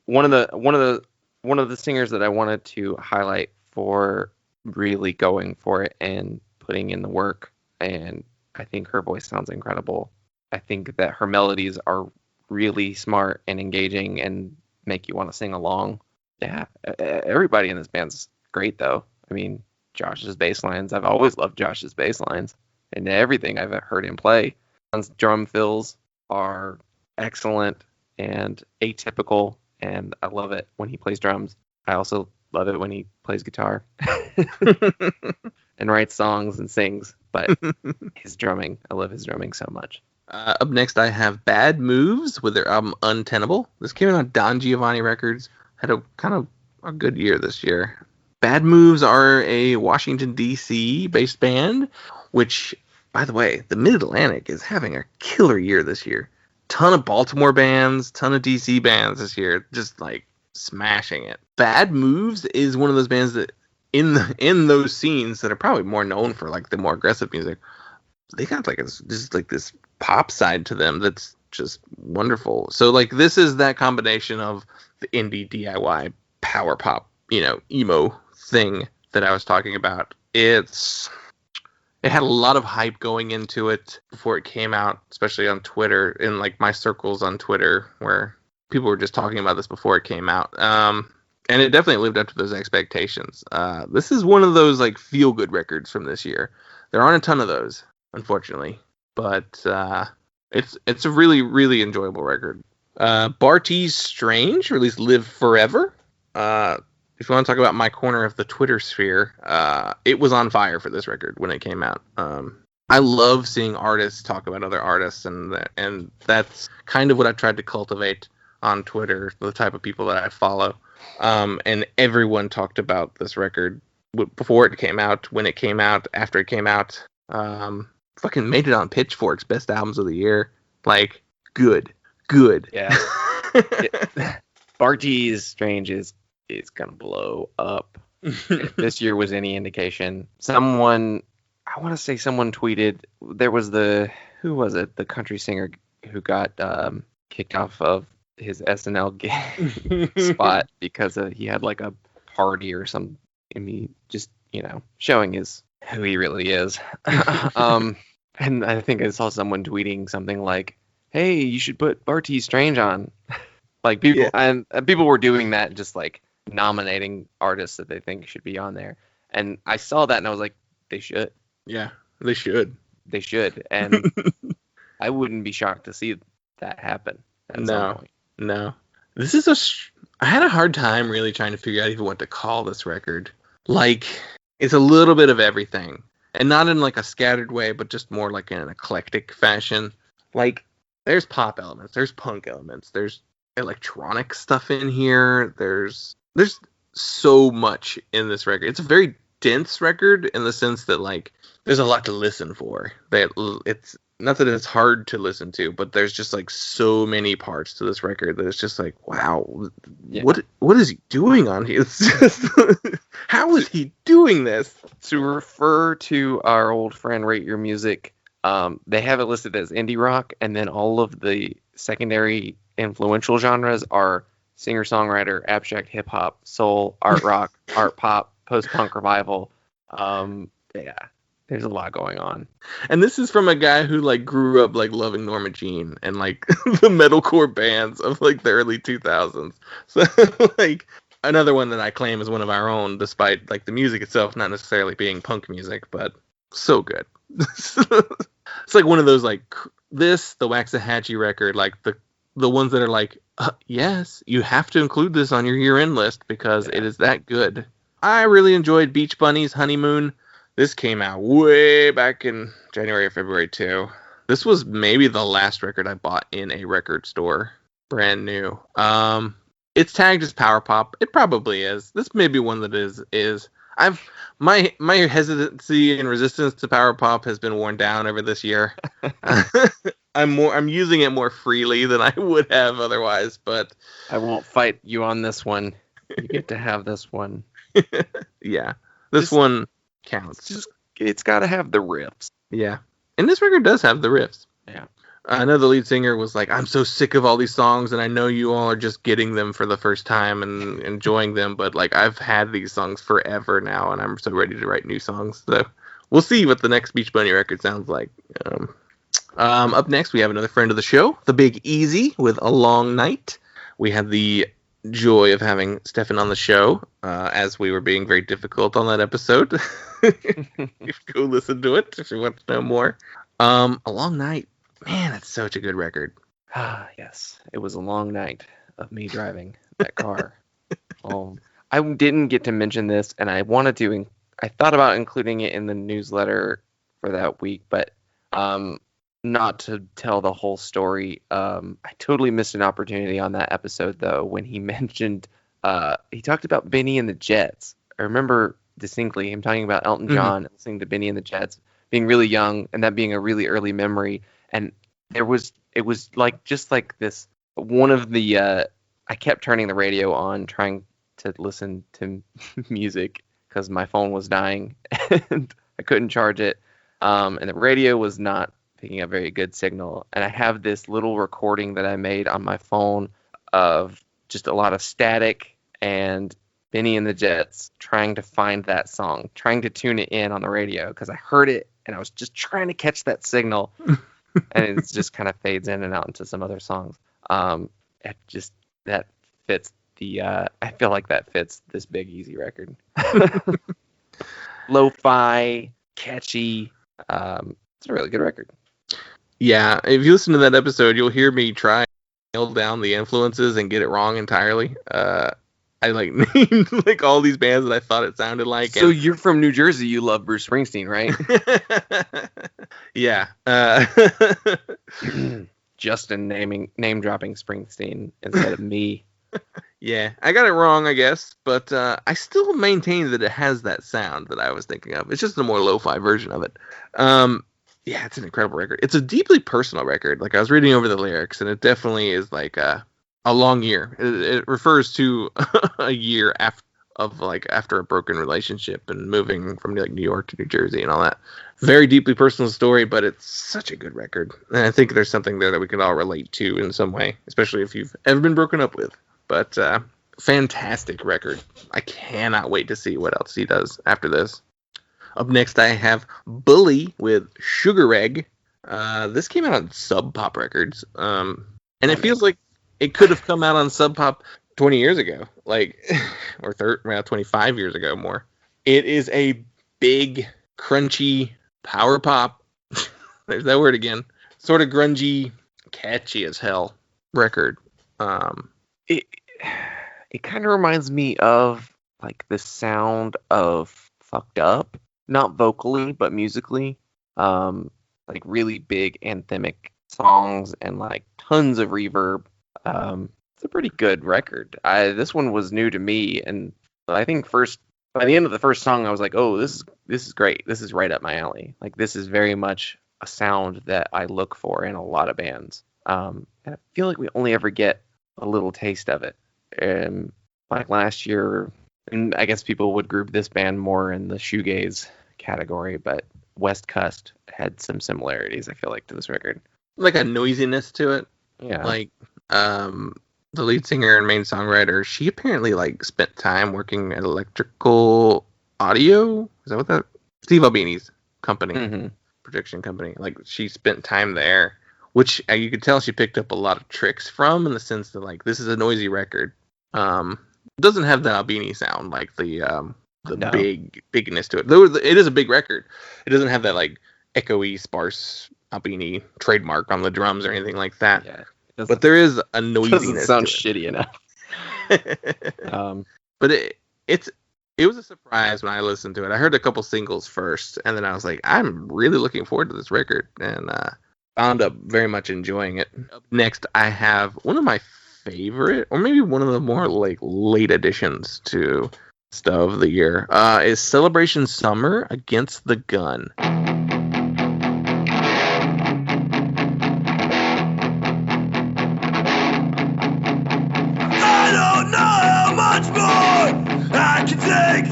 One of the singers that I wanted to highlight for really going for it and putting in the work, and I think her voice sounds incredible. I think that her melodies are really smart and engaging and make you want to sing along. Yeah, everybody in this band's great though. I mean, Josh's bass lines, I've always loved Josh's bass lines, and everything I've heard him play. John's drum fills are excellent and atypical, and I love it when he plays drums. I also love it when he plays guitar and writes songs and sings, but his drumming, I love his drumming so much. Up next, I have Bad Moves with their album Untenable. This came out on Don Giovanni Records. Had a kind of a good year this year. Bad Moves are a Washington, D.C. based band, which, by the way, the Mid-Atlantic is having a killer year this year. Ton of Baltimore bands, ton of D.C. bands this year, just like smashing it. Bad Moves is one of those bands that in those scenes that are probably more known for like the more aggressive music. They got like this pop side to them that's just wonderful. So like this is that combination of the indie DIY power pop, emo thing that I was talking about. It had a lot of hype going into it before it came out, especially on Twitter, in like my circles on Twitter where people were just talking about this before it came out. And it definitely lived up to those expectations. This is one of those like feel good records from this year. There aren't a ton of those, unfortunately, but it's a really, really enjoyable record. Barty's Strange released Live Forever. If you want to talk about my corner of the Twitter sphere, it was on fire for this record when it came out. I love seeing artists talk about other artists, and that's kind of what I tried to cultivate on Twitter, the type of people that I follow. And everyone talked about this record before it came out, when it came out, after it came out. Fucking made it on Pitchfork's Best Albums of the Year. Like, good. Yeah. Barty's Strange is gonna blow up. If this year was any indication, someone tweeted, there was who was it? The country singer who got kicked off of his SNL spot because he had like a party or some, just showing who he really is. And I think I saw someone tweeting something like, "Hey, you should put Barty's Strange on." Like people, and people were doing that, just like nominating artists that they think should be on there. And I saw that and I was like, they should. Yeah, they should. They should. And I wouldn't be shocked to see that happen at some point. No. This is I had a hard time really trying to figure out even what to call this record. Like, it's a little bit of everything. and not in like a scattered way, but just more like in an eclectic fashion. Like there's pop elements, there's punk elements, there's electronic stuff in here. There's so much in this record. It's a very dense record in the sense that like there's a lot to listen for. It's not that it's hard to listen to, but there's just like so many parts to this record that it's just like, wow, what is he doing on here? It's just, how is he doing this? To refer to our old friend Rate Your Music, they have it listed as indie rock, and then all of the secondary influential genres are singer-songwriter, abstract hip-hop, soul, art rock, art pop, post-punk revival. Yeah, there's a lot going on. And this is from a guy who like grew up like loving Norma Jean and like the metalcore bands of like the early 2000s. So like another one that I claim is one of our own, despite like the music itself not necessarily being punk music, but so good. It's like one of those like the Waxahatchee record, like the ones that are like, yes, you have to include this on your year-end list because it is that good. I really enjoyed Beach Bunny's Honeymoon. This came out way back in January or February too. This was maybe the last record I bought in a record store, brand new. It's tagged as power pop. It probably is. This may be one that is. My hesitancy and resistance to power pop has been worn down over this year. I'm using it more freely than I would have otherwise, but I won't fight you on this one. You get to have this one. Yeah. This one counts. It's got to have the riffs. Yeah. And this record does have the riffs. Yeah. I know the lead singer was like, I'm so sick of all these songs, and I know you all are just getting them for the first time and enjoying them, but like I've had these songs forever now, and I'm so ready to write new songs. So we'll see what the next Beach Bunny record sounds like. Up next, we have another friend of the show, The Big Easy, with A Long Night. We had the joy of having Stefan on the show, as we were being very difficult on that episode. Go listen to it if you want to know more. A Long Night. Man, it's such a good record. Yes, it was a long night of me driving that car. I didn't get to mention this, and I wanted to. I thought about including it in the newsletter for that week, but not to tell the whole story. I totally missed an opportunity on that episode, though, when he mentioned he talked about Benny and the Jets. I remember distinctly him talking about Elton John, listening to Benny and the Jets, being really young, and that being a really early memory. And it was like just like this one of the I kept turning the radio on trying to listen to music because my phone was dying and I couldn't charge it, and the radio was not picking up very good signal. And I have this little recording that I made on my phone of just a lot of static and Benny and the Jets trying to find that song, trying to tune it in on the radio because I heard it and I was just trying to catch that signal. And it just kind of fades in and out into some other songs. That fits the. I feel like that fits this Big Easy record. Lo-fi, catchy. It's a really good record. Yeah, if you listen to that episode, you'll hear me try to nail down the influences and get it wrong entirely. I like named like all these bands that I thought it sounded like. So you're from New Jersey. You love Bruce Springsteen, right? Yeah. Justin name dropping Springsteen instead of me. Yeah, I got it wrong, I guess, but I still maintain that it has that sound that I was thinking of. It's just a more lo-fi version of it. Yeah, it's an incredible record. It's a deeply personal record. Like I was reading over the lyrics, and it definitely is like a long year. It refers to a year after a broken relationship and moving from like New York to New Jersey and all that. Very deeply personal story, but it's such a good record. And I think there's something there that we can all relate to in some way, especially if you've ever been broken up with. But fantastic record. I cannot wait to see what else he does after this. Up next, I have Bully with Sugar Egg. This came out on Sub Pop Records. And it feels like it could have come out on Sub Pop 20 years ago, like, or 25 years ago more. It is a big, crunchy power pop. There's that word again. Sort of grungy, catchy as hell record. It kind of reminds me of like the sound of Fucked Up, not vocally, but musically. Like really big anthemic songs and like tons of reverb. It's a pretty good record. This one was new to me, and I think by the end of the first song, I was like, oh, this is great. This is right up my alley. Like, this is very much a sound that I look for in a lot of bands. And I feel like we only ever get a little taste of it. Like last year, and I guess people would group this band more in the shoegaze category, but West Coast had some similarities, I feel like, to this record. Like a noisiness to it. Yeah. Like, the lead singer and main songwriter, she apparently like spent time working at Electrical Audio. Is that what that? Steve Albini's company, production company. Like, she spent time there, which you could tell she picked up a lot of tricks from, in the sense that like, this is a noisy record. It doesn't have the Albini sound, like the bigness to it. Though it is a big record, it doesn't have that like echoey, sparse Albini trademark on the drums or anything like that. Yeah. But there is a noisiness. Doesn't sound shitty enough. But it was a surprise when I listened to it. I heard a couple singles first, and then I was like, I'm really looking forward to this record, and wound up very much enjoying it. Up next, I have one of my favorite, or maybe one of the more like late additions to stuff of the year, is Celebration Summer Against the Gun. I can take.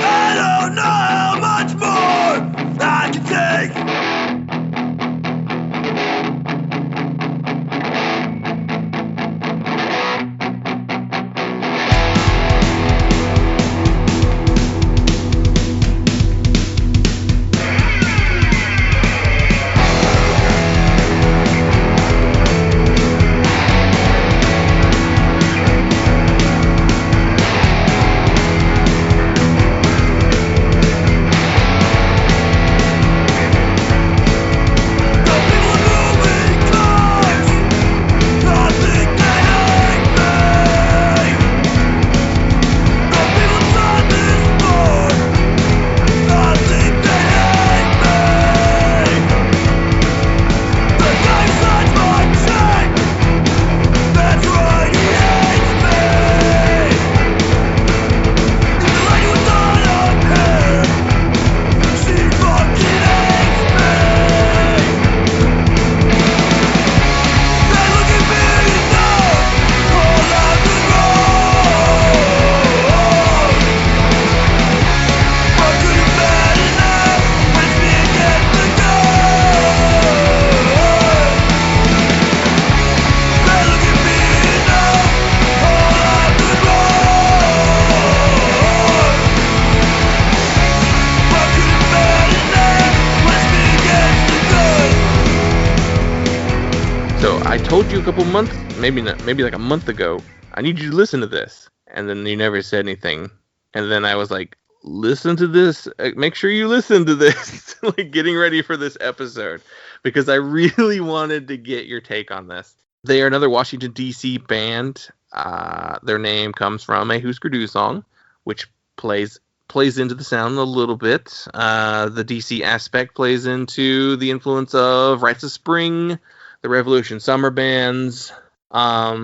I don't know how much more I can take. Told you a couple months, maybe like a month ago, I need you to listen to this, and then you never said anything, and then I was like, listen to this, make sure you listen to this, like getting ready for this episode, because I really wanted to get your take on this. They are another Washington DC band. Their name comes from a Husker Du song, which plays into the sound a little bit. The DC aspect plays into the influence of Rites of Spring, the Revolution Summer bands. I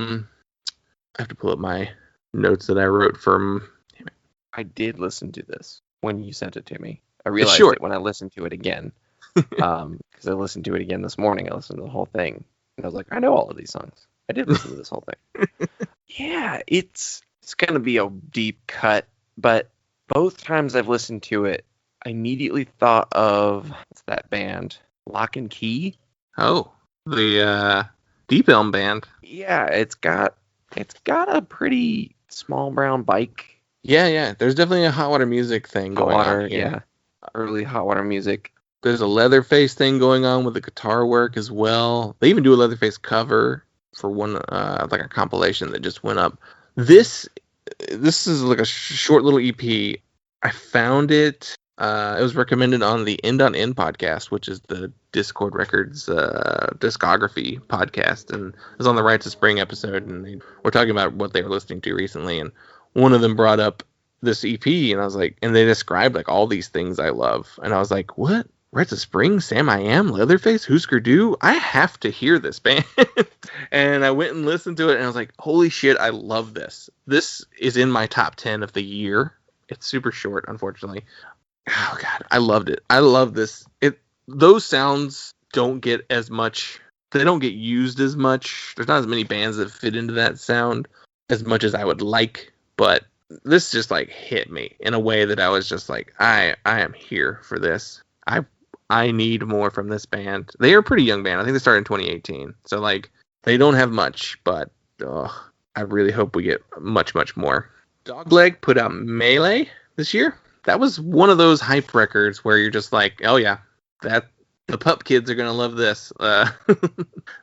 have to pull up my notes that I wrote from. I did listen to this when you sent it to me. I realized it when I listened to it again. Because I listened to it again this morning. I listened to the whole thing. And I was like, I know all of these songs. I did listen to this whole thing. Yeah, it's going to be a deep cut. But both times I've listened to it, I immediately thought of, what's that band? Lock and Key? Oh. The Deep Elm band. Yeah, it's got a pretty small brown bike. Yeah. There's definitely a Hot Water Music thing going on. Yeah. Early Hot Water Music. There's a Leatherface thing going on with the guitar work as well. They even do a Leatherface cover for one, like a compilation that just went up. This is like a short little EP. I found it. It was recommended on the End on End podcast, which is the Discord Records discography podcast, and it was on the Rites of Spring episode, and they were talking about what they were listening to recently, and one of them brought up this EP, and I was like, and they described like all these things I love, and I was like, what? Reds of Spring, Sam I Am, Leatherface, Husker Du? I have to hear this band. And I went and listened to it, and I was like, holy shit, I love this. This is in my top 10 of the year. It's super short, unfortunately. Oh god, I loved it. I love this. Those sounds don't get as much. They don't get used as much. There's not as many bands that fit into that sound as much as I would like, but this just like hit me in a way that I was just like, I am here for this. I need more from this band. They are a pretty young band. I think they started in 2018. So like they don't have much, but I really hope we get much, much more. Dogleg put out Melee this year. That was one of those hype records where you're just like, oh yeah, that the pup kids are gonna love this.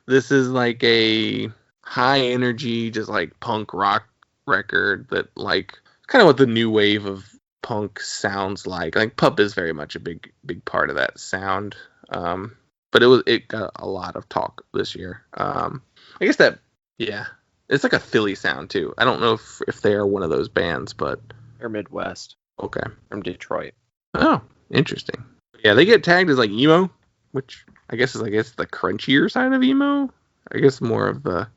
This is like a high energy, just like punk rock record that like kind of what the new wave of punk sounds like. Like Pup is very much a big part of that sound. But it got a lot of talk this year. I guess it's like a Philly sound too. I don't know if they are one of those bands, but They're Midwest. Okay. From Detroit. Oh, interesting. Yeah, they get tagged as like emo, which I guess is the crunchier side of emo. I guess more of the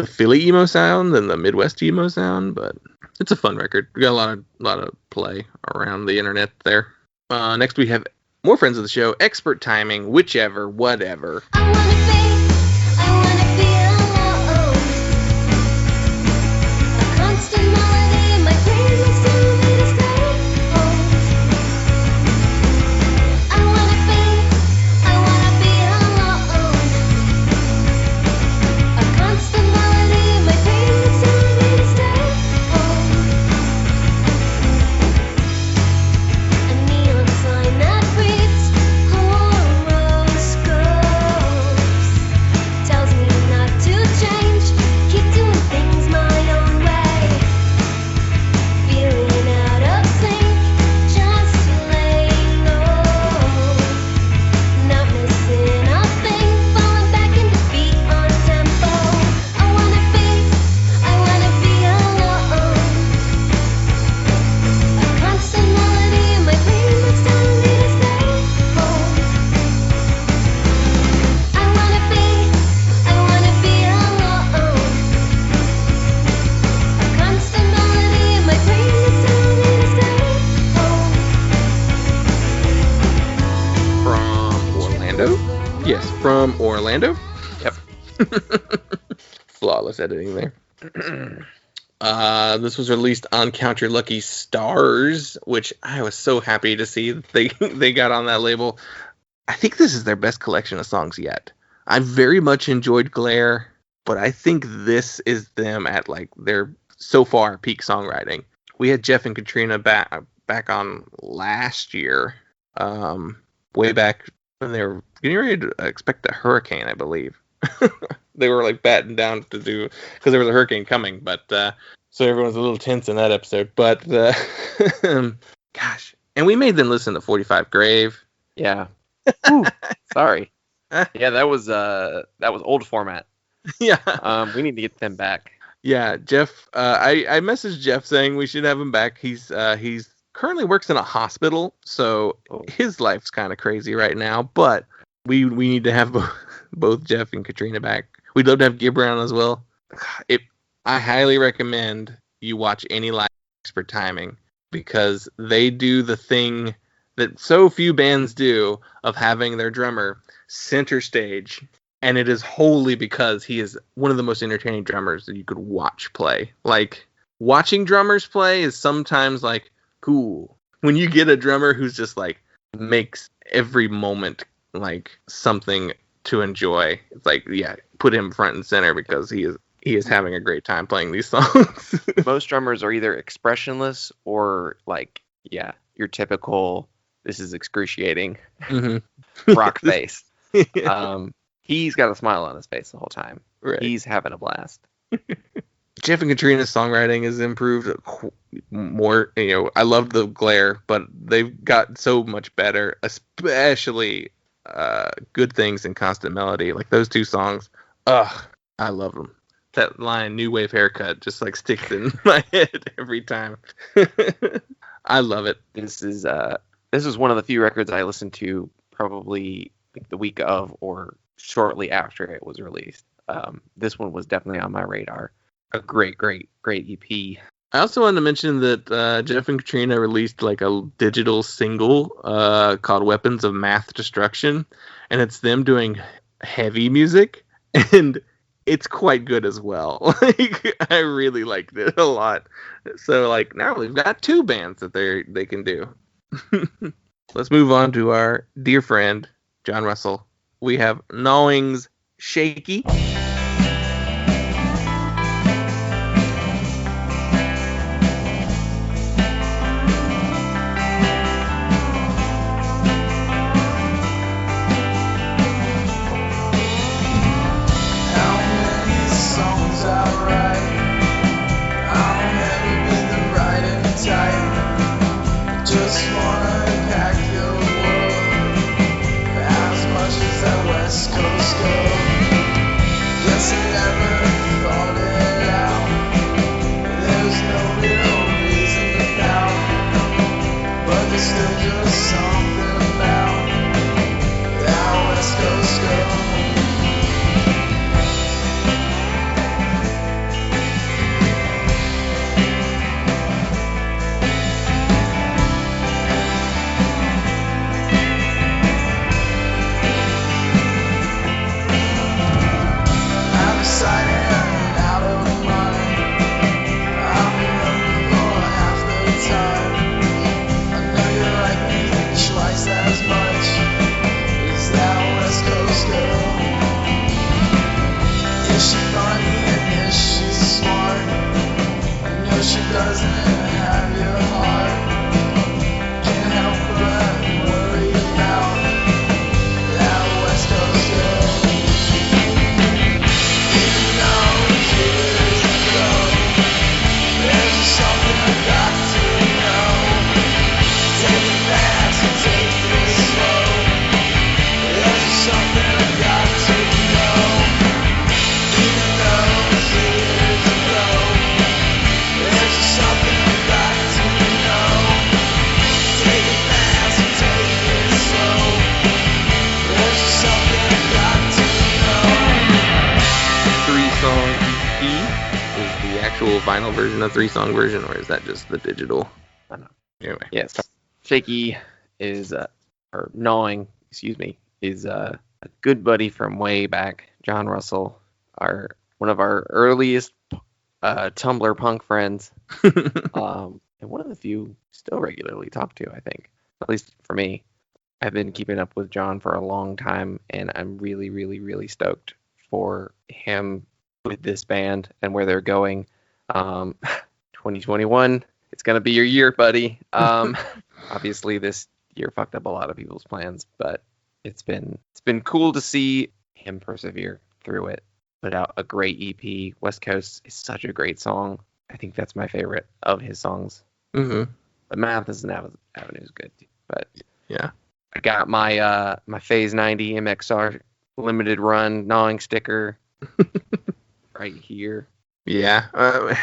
Philly emo sound than the Midwest emo sound, but it's a fun record. We got a lot of play around the internet there. Next we have more friends of the show, Expert Timing, Whichever, Whatever. I wanna be alone. A constant melody in my brain makes telling me to stay home. I wanna be alone. A constant melody in my brain makes telling me to stay home. A neon sign that reads horoscopes tells me not to change, keep doing things my own way. Feeling out of sync, just laying low. Not missing a thing, falling back into beat on tempo. I wanna be alone. A constant melody in my brain that's telling me to stay home. I wanna be alone. A constant melody in my brain that's telling me to stay home. From Orlando? Yes, from Orlando. Yep. Flawless editing there. This was released on Count Your Lucky Stars, which I was so happy to see that they got on that label. I think this is their best collection of songs yet. I very much enjoyed Glare, but I think this is them at like their so far peak songwriting. We had Jeff and Katrina back on last year, way back when they were getting ready to expect a hurricane, I believe. They were like batting down to do because there was a hurricane coming, but so everyone was a little tense in that episode. But gosh, and we made them listen to 45 Grave. Yeah. Ooh, sorry. Yeah, that was old format. Yeah. We need to get them back. Yeah, Jeff. I messaged Jeff saying we should have him back. He's currently works in a hospital, so his life's kind of crazy right now. But we need to have both Jeff and Katrina back. We'd love to have Gibran as well. I highly recommend you watch any live Expert Timing because they do the thing that so few bands do of having their drummer center stage, and it is wholly because he is one of the most entertaining drummers that you could watch play. Like, watching drummers play is sometimes like cool. When you get a drummer who's just like makes every moment like something to enjoy, it's like, yeah, put him front and center because he is having a great time playing these songs. Most drummers are either expressionless or like, yeah, your typical, this is excruciating rock face. He's got a smile on his face the whole time. Right. He's having a blast. Jeff and Katrina's songwriting has improved more. I loved the Glare, but they've got so much better, especially Good Things and Constant Melody. Like those two songs, I love them. That line, New Wave Haircut, just like sticks in my head every time. I love it. This is one of the few records I listened to probably like the week of or shortly after it was released. This one was definitely on my radar. A great EP. I also wanted to mention that Jeff and Katrina released like a digital single called Weapons of Math Destruction, and it's them doing heavy music, and it's quite good as well. Like, I really liked it a lot. So like now we've got 2 bands that they can do. Let's move on to our dear friend John Russell. We have Gnawing's Shaky. Vinyl version, a 3-song version, or is that just the digital? I don't know. Anyway. Yes. Shaky is, or Gnawing, excuse me, is a good buddy from way back. John Russell, one of our earliest Tumblr punk friends, and one of the few still regularly talk to, I think. At least for me. I've been keeping up with John for a long time, and I'm really, really, really stoked for him with this band and where they're going. 2021, it's gonna be your year, buddy. Obviously this year fucked up a lot of people's plans, but it's been cool to see him persevere through it. Put out a great EP. West Coast is such a great song. I think that's my favorite of his songs. Mm-hmm. The Math is an Avenue is good too, but yeah, I got my my Phase 90 MXR limited run Gnawing sticker right here. Yeah,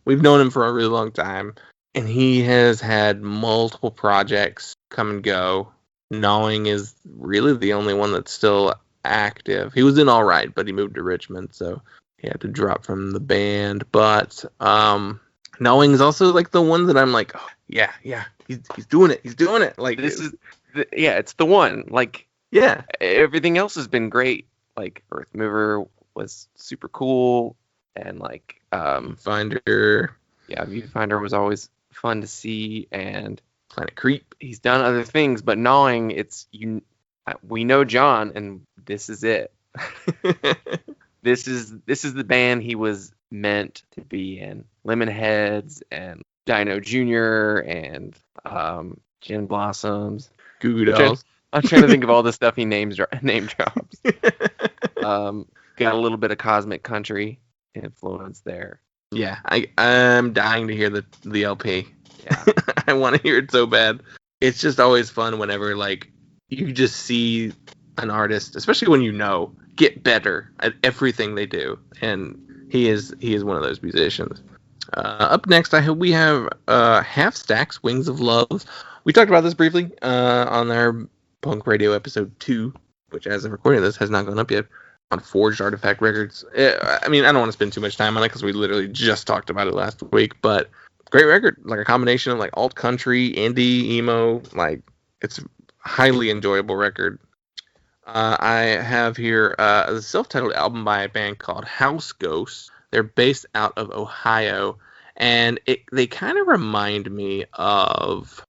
we've known him for a really long time, and he has had multiple projects come and go. Gnawing is really the only one that's still active. He was in All Right, but he moved to Richmond, so he had to drop from the band. But Gnawing is also like the one that I'm like, oh, yeah, he's doing it. Like this is, it's the one. Like, yeah, everything else has been great. Like Earth Mover was super cool. And like Viewfinder. Yeah, Viewfinder was always fun to see, and Planet Creep. He's done other things, but Gnawing, we know John, and this is it. This is the band he was meant to be in. Lemonheads and Dino Jr. and Gin Blossoms. Goo Goo Dolls. I'm trying to think of all the stuff he name drops. Got a little bit of Cosmic Country influence there. Yeah, I'm dying to hear the LP. Yeah. I want to hear it so bad. It's just always fun whenever like you just see an artist, especially when you know, get better at everything they do, and he is one of those musicians. Up next, we have Half Stacks, Wings of Love. We talked about this briefly on our Punk Radio episode 2, which as of recording this has not gone up yet, on Forged Artifact Records. I mean, I don't want to spend too much time on it because we literally just talked about it last week, but great record. Like a combination of like alt country, indie, emo. Like, it's a highly enjoyable record. I have here a self-titled album by a band called House Ghosts. They're based out of Ohio, and they kind of remind me of...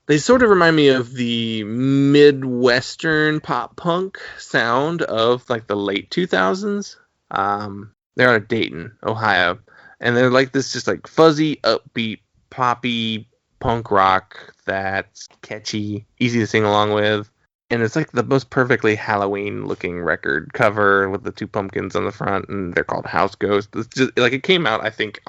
They sort of remind me of the Midwestern pop punk sound of like the late 2000s. They're out of Dayton, Ohio, and they're like this just like fuzzy, upbeat, poppy punk rock that's catchy, easy to sing along with, and it's like the most perfectly Halloween-looking record cover with the two pumpkins on the front, and they're called House Ghost. It's just like it came out, I think,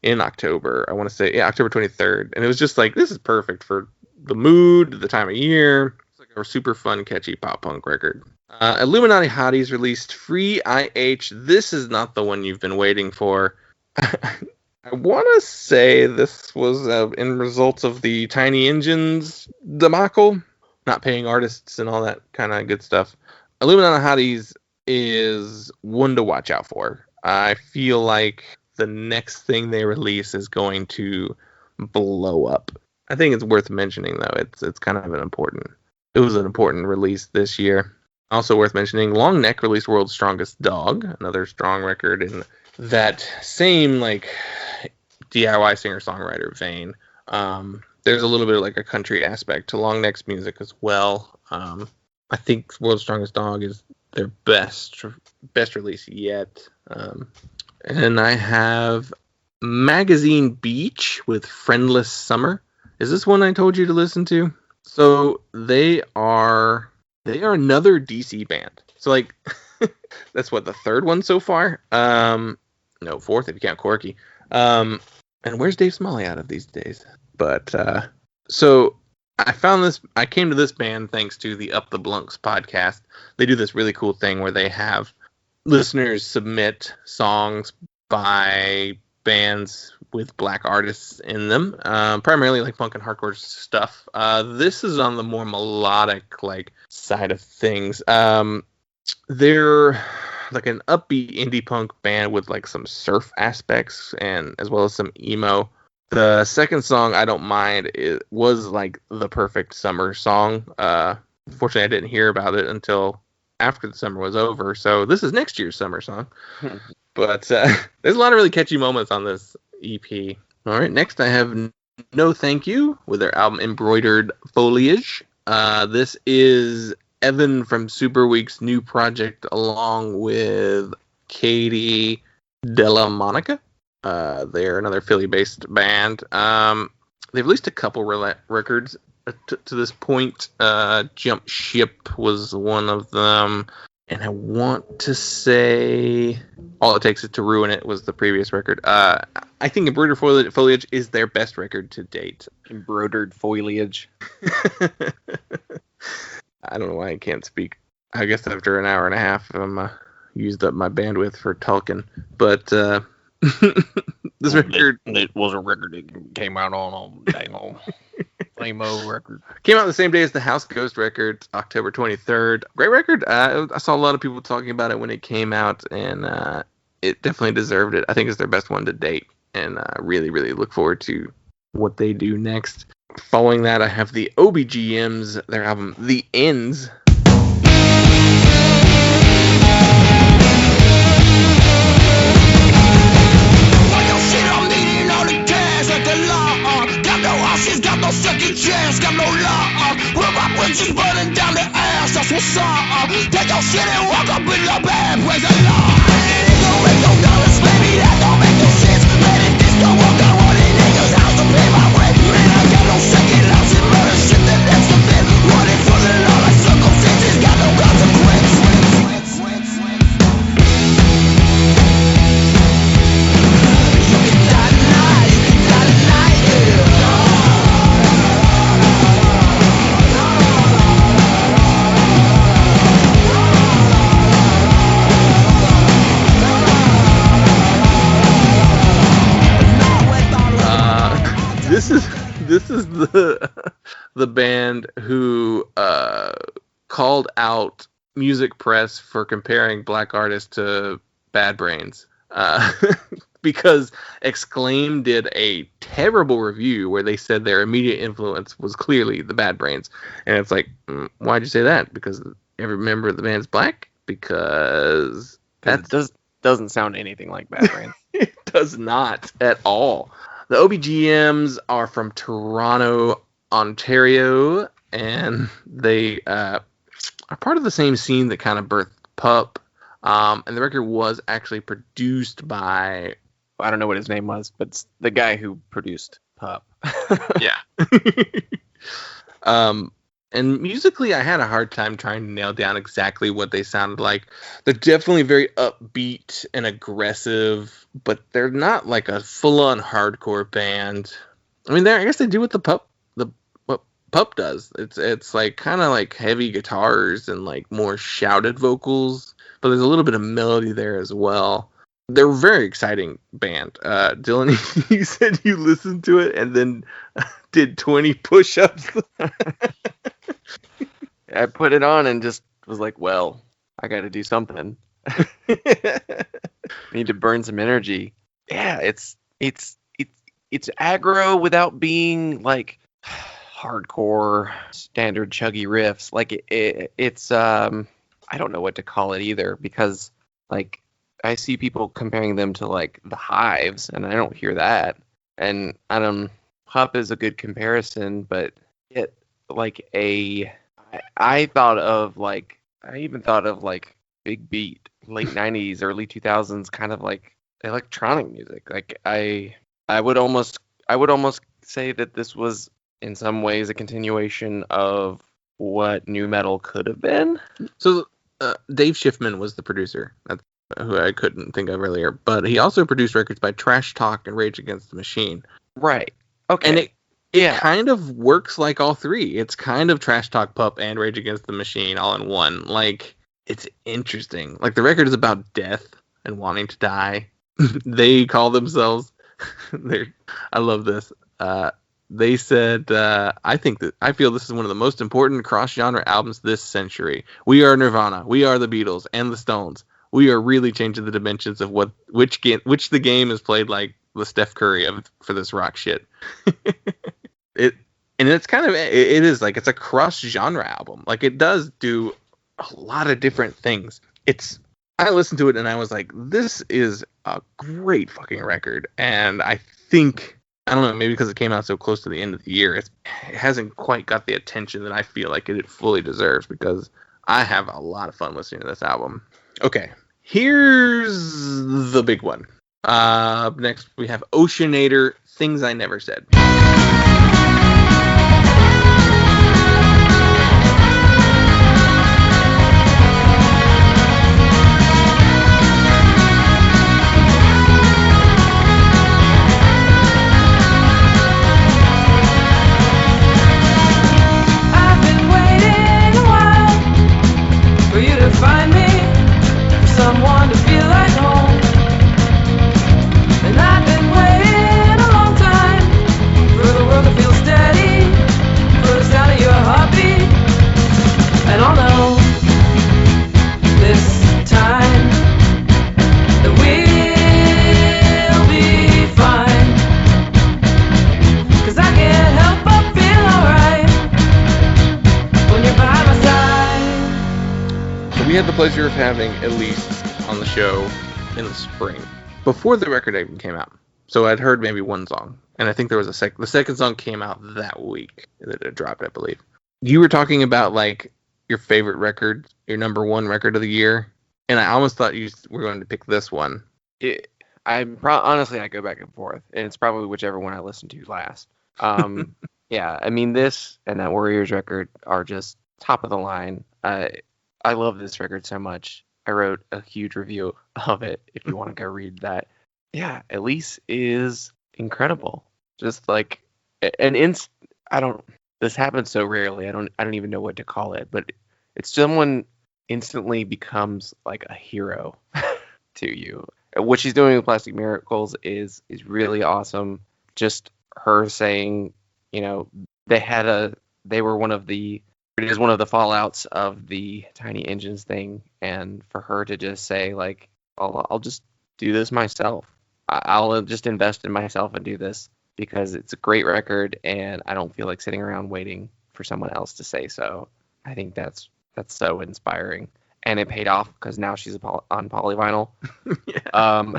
in October. I want to say, October 23rd, and it was just like, this is perfect for the mood, the time of year. It's like a super fun, catchy pop punk record. Illuminati Hotties released Free IH. This is not the one you've been waiting for. I want to say this was in results of the Tiny Engines debacle, not paying artists and all that kind of good stuff. Illuminati Hotties is one to watch out for. I feel like the next thing they release is going to blow up. I think it's worth mentioning, though. It's kind of it was an important release this year. Also worth mentioning, Long Neck released World's Strongest Dog, another strong record in that same like DIY singer-songwriter vein. There's a little bit of like a country aspect to Long Neck's music as well. I think World's Strongest Dog is their best release yet. And I have Magazine Beach with Friendless Summer. Is this one I told you to listen to? So they are another DC band. So like that's what, the third one so far? No, fourth if you count Corky. And where's Dave Smalley out of these days? But so I came to this band thanks to the Up the Blunks podcast. They do this really cool thing where they have listeners submit songs by bands with black artists in them, primarily like punk and hardcore stuff. This is on the more melodic like side of things. They're like an upbeat indie punk band with like some surf aspects and as well as some emo. The second song, I Don't Mind, it was like the perfect summer song. Fortunately, I didn't hear about it until after the summer was over, so this is next year's summer song. But there's a lot of really catchy moments on this EP. All right, next I have No Thank You with their album Embroidered Foliage. This is Evan from Super Week's new project along with Katie Della Monica. They're another Philly-based band. They've released a couple records to this point. Jump Ship was one of them. And I want to say All It Takes Is to Ruin It was the previous record. I think Embroidered Foliage is their best record to date. Embroidered Foliage. I don't know why I can't speak. I guess after an hour and a half, I'm used up my bandwidth for talking. But this record... It was a record that came out on dang old Flame-O record. Came out the same day as the House Ghost record, October 23rd. Great record. I saw a lot of people talking about it when it came out, and it definitely deserved it. I think it's their best one to date, and really, really look forward to what they do next. Following that, I have the OBGMs, their album The Ends. Got no second chance, got no love. With my bridges burning down the ass, that's what's up. Take your shit and walk up in your bed, praise the Lord. It don't make no dollars, baby, that don't make no sense. Man, if this don't work, I want it niggas' house to pay my rent. Man, I got no second loss in murder shit that that's the bit. Running for the law like circumstances, got no consequence. You can die tonight, you can die tonight, yeah. the band who called out Music Press for comparing black artists to Bad Brains. Because Exclaim did a terrible review where they said their immediate influence was clearly the Bad Brains. And it's like, why'd you say that? Because every member of the band's black? Because That doesn't sound anything like Bad Brains. It does not at all. The OBGMs are from Toronto, Ontario, and they are part of the same scene that kind of birthed Pup. And the record was actually produced by... I don't know what his name was, but it's the guy who produced Pup. Yeah. And musically, I had a hard time trying to nail down exactly what they sounded like. They're definitely very upbeat and aggressive, but they're not like a full-on hardcore band. I mean, I guess they do what what Pup does. It's like kind of like heavy guitars and like more shouted vocals, but there's a little bit of melody there as well. They're a very exciting band. Dylan, you said you listened to it and then did 20 push-ups. I put it on and just was like, well, I got to do something. Need to burn some energy. Yeah, it's aggro without being like hardcore standard chuggy riffs. Like it's I don't know what to call it either, because like I see people comparing them to like the Hives, and I don't hear that. And Pup is a good comparison, but it like I even thought of like big beat, late 90s, early 2000s, kind of like electronic music. Like I would almost say that this was in some ways a continuation of what nu metal could have been. So Dave Schiffman was the producer. That's who I couldn't think of earlier, but he also produced records by Trash Talk and Rage Against the Machine. Right. Okay. And it kind of works like all three. It's kind of Trash Talk, Pup, and Rage Against the Machine all in one. Like, it's interesting. Like, the record is about death and wanting to die. They call themselves... I love this. They said, I feel this is one of the most important cross-genre albums this century. We are Nirvana. We are the Beatles and the Stones. We are really changing the dimensions of which the game is played like the Steph Curry for this rock shit. It's kind of, it is like, it's a cross genre album. Like, it does do a lot of different things. I listened to it and I was like, this is a great fucking record. And I think, I don't know, maybe because it came out so close to the end of the year, it hasn't quite got the attention that I feel like it fully deserves, because I have a lot of fun listening to this album. Okay, here's the big one. Next, we have Oceanator, Things I Never Said. I've been waiting a while for you to find me, someone to feel like home. And I've been waiting a long time for the world to feel steady, for the sound of your heartbeat. And I'll know this time that we'll be fine, 'cause I can't help but feel alright when you're by my side. So we had the pleasure of having Elise on the show in the spring, before the record even came out. So I'd heard maybe one song, and I think there was the second song came out that week that it dropped, I believe. You were talking about like your favorite record, your number one record of the year, and I almost thought you were going to pick this one. Honestly, I go back and forth, and it's probably whichever one I listen to last. Yeah, I mean, this and that Warriors record are just top of the line. I love this record so much. I wrote a huge review of it, if you want to go read that. Yeah, Elise is incredible. Just like this happens so rarely. I don't even know what to call it, but it's someone instantly becomes like a hero to you. What she's doing with Plastic Miracles is really awesome. Just her saying, you know, they had they were it is one of the fallouts of the Tiny Engines thing, and for her to just say like, I'll just do this myself. I'll just invest in myself and do this because it's a great record, and I don't feel like sitting around waiting for someone else to say so. I think that's so inspiring, and it paid off because now she's on polyvinyl. Yeah.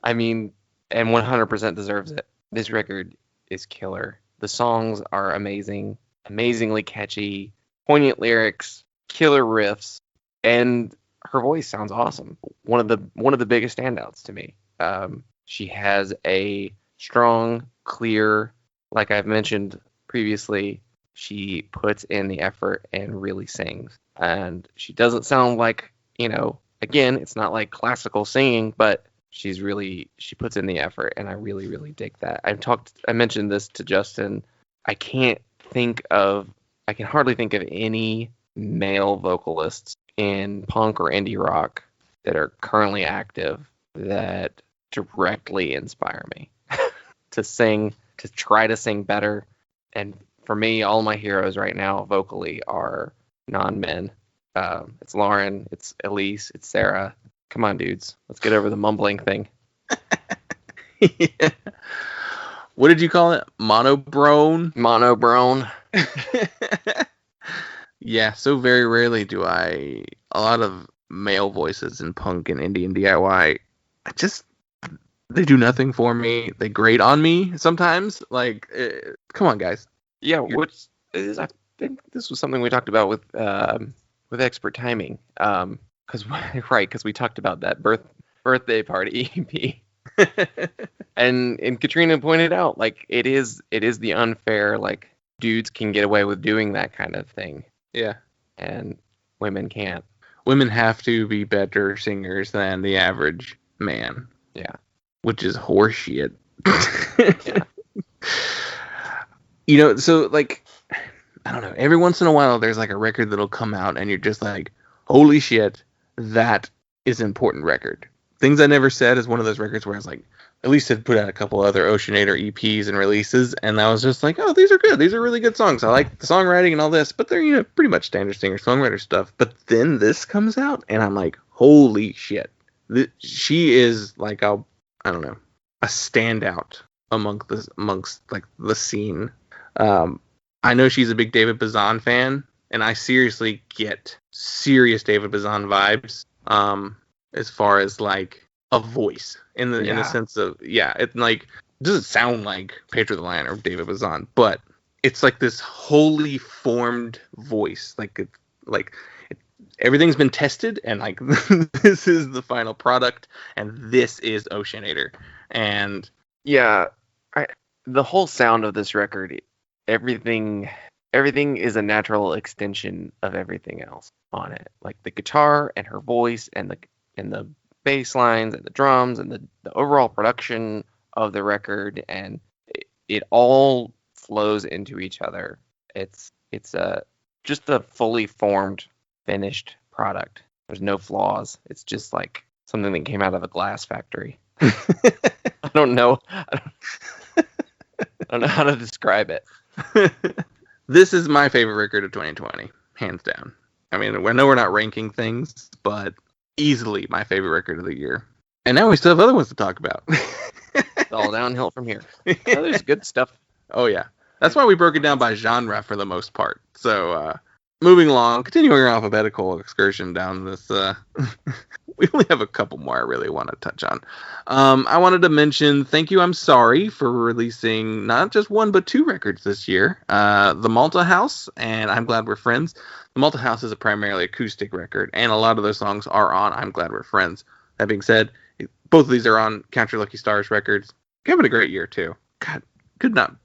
I mean, and 100% deserves it. This record is killer. The songs are amazing, amazingly catchy, poignant lyrics, killer riffs, and her voice sounds awesome. One of the biggest standouts to me. She has a strong, clear, like I've mentioned previously, she puts in the effort and really sings. And she doesn't sound like, again, it's not like classical singing, but she puts in the effort, and I really, really dig that. I mentioned this to Justin. I can hardly think of any male vocalists in punk or indie rock that are currently active that directly inspire me to try to sing better. And for me, all my heroes right now vocally are non-men. It's Lauren, it's Elise, it's Sarah. Come on, dudes. Let's get over the mumbling thing. Yeah. What did you call it? Monobrone? Monobrone. Yeah, so very rarely do a lot of male voices in punk and indie and DIY, they do nothing for me. They grate on me sometimes. Like, come on, guys. Yeah, I think this was something we talked about with expert timing. Because we talked about that birthday party EP. and Katrina pointed out, like, it is the unfair, like, dudes can get away with doing that kind of thing. Yeah. And women can't. Women have to be better singers than the average man. Yeah. Which is horseshit. Yeah. So, like, I don't know. Every once in a while, there's, like, a record that'll come out, and you're just like, holy shit, that is an important record. Things I Never Said is one of those records where I was like, at least had put out a couple other Oceanator EPs and releases, and I was just like, oh, these are good. These are really good songs. I like the songwriting and all this, but they're, pretty much standard singer-songwriter stuff. But then this comes out, and I'm like, holy shit. She is, like, a standout amongst like, the scene. I know she's a big David Bazan fan, and I seriously get serious David Bazan vibes, as far as, like, a voice in the sense of, it, like, doesn't sound like Pedro the Lion or David Bazan, but it's like this wholly formed voice. Everything's been tested, and, like, this is the final product, and this is Oceanator. And yeah, the whole sound of this record, everything is a natural extension of everything else on it. Like the guitar and her voice and the bass lines and the drums and the overall production of the record, and it all flows into each other. It's just a fully formed, finished product. There's no flaws. It's just like something that came out of a glass factory. I don't know how to describe it. This is my favorite record of 2020, hands down. I mean, I know we're not ranking things, but easily my favorite record of the year. And now we still have other ones to talk about. It's all downhill from here. There's good stuff. Oh, yeah. That's why we broke it down by genre for the most part. So, moving along, continuing our alphabetical excursion down this, we only have a couple more I really want to touch on. I wanted to mention Thank You, I'm Sorry for releasing not just one, but two records this year. The Malta House and I'm Glad We're Friends. The Malta House is a primarily acoustic record, and a lot of those songs are on I'm Glad We're Friends. That being said, both of these are on Count Your Lucky Stars records. Having a great year, too. God, could not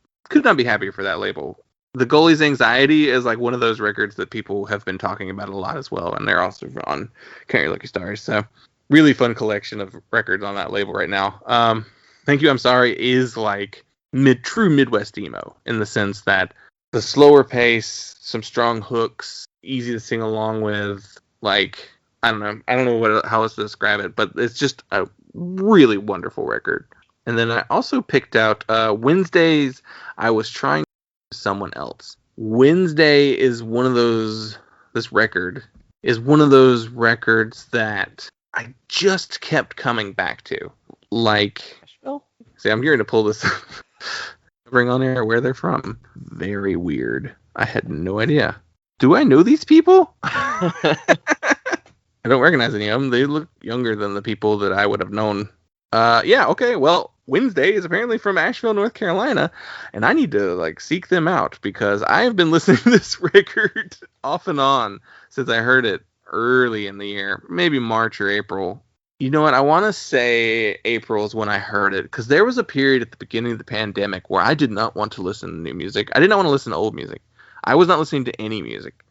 be happier for that label. The Goalie's Anxiety is like one of those records that people have been talking about a lot as well, and they're also on Count Your Lucky Stars. So, really fun collection of records on that label right now. Thank You, I'm Sorry is like true Midwest emo in the sense that the slower pace, some strong hooks, easy to sing along with. Like, I don't know how else to describe it, but it's just a really wonderful record. And then I also picked out Wednesdays. I Was Trying Someone Else. Wednesday is one of those. This record is one of those records that I just kept coming back to. Like, Nashville? see, I'm gearing to pull this bring on air where they're from. Very weird. I had no idea. Do I know these people? I don't recognize any of them. They look younger than the people that I would have known. Yeah, okay. Well, Wednesday is apparently from Asheville, North Carolina, and I need to like seek them out because I have been listening to this record off and on since I heard it early in the year, maybe March or April. You know what? I want to say April is when I heard it because there was a period at the beginning of the pandemic where I did not want to listen to new music. I did not want to listen to old music. I was not listening to any music.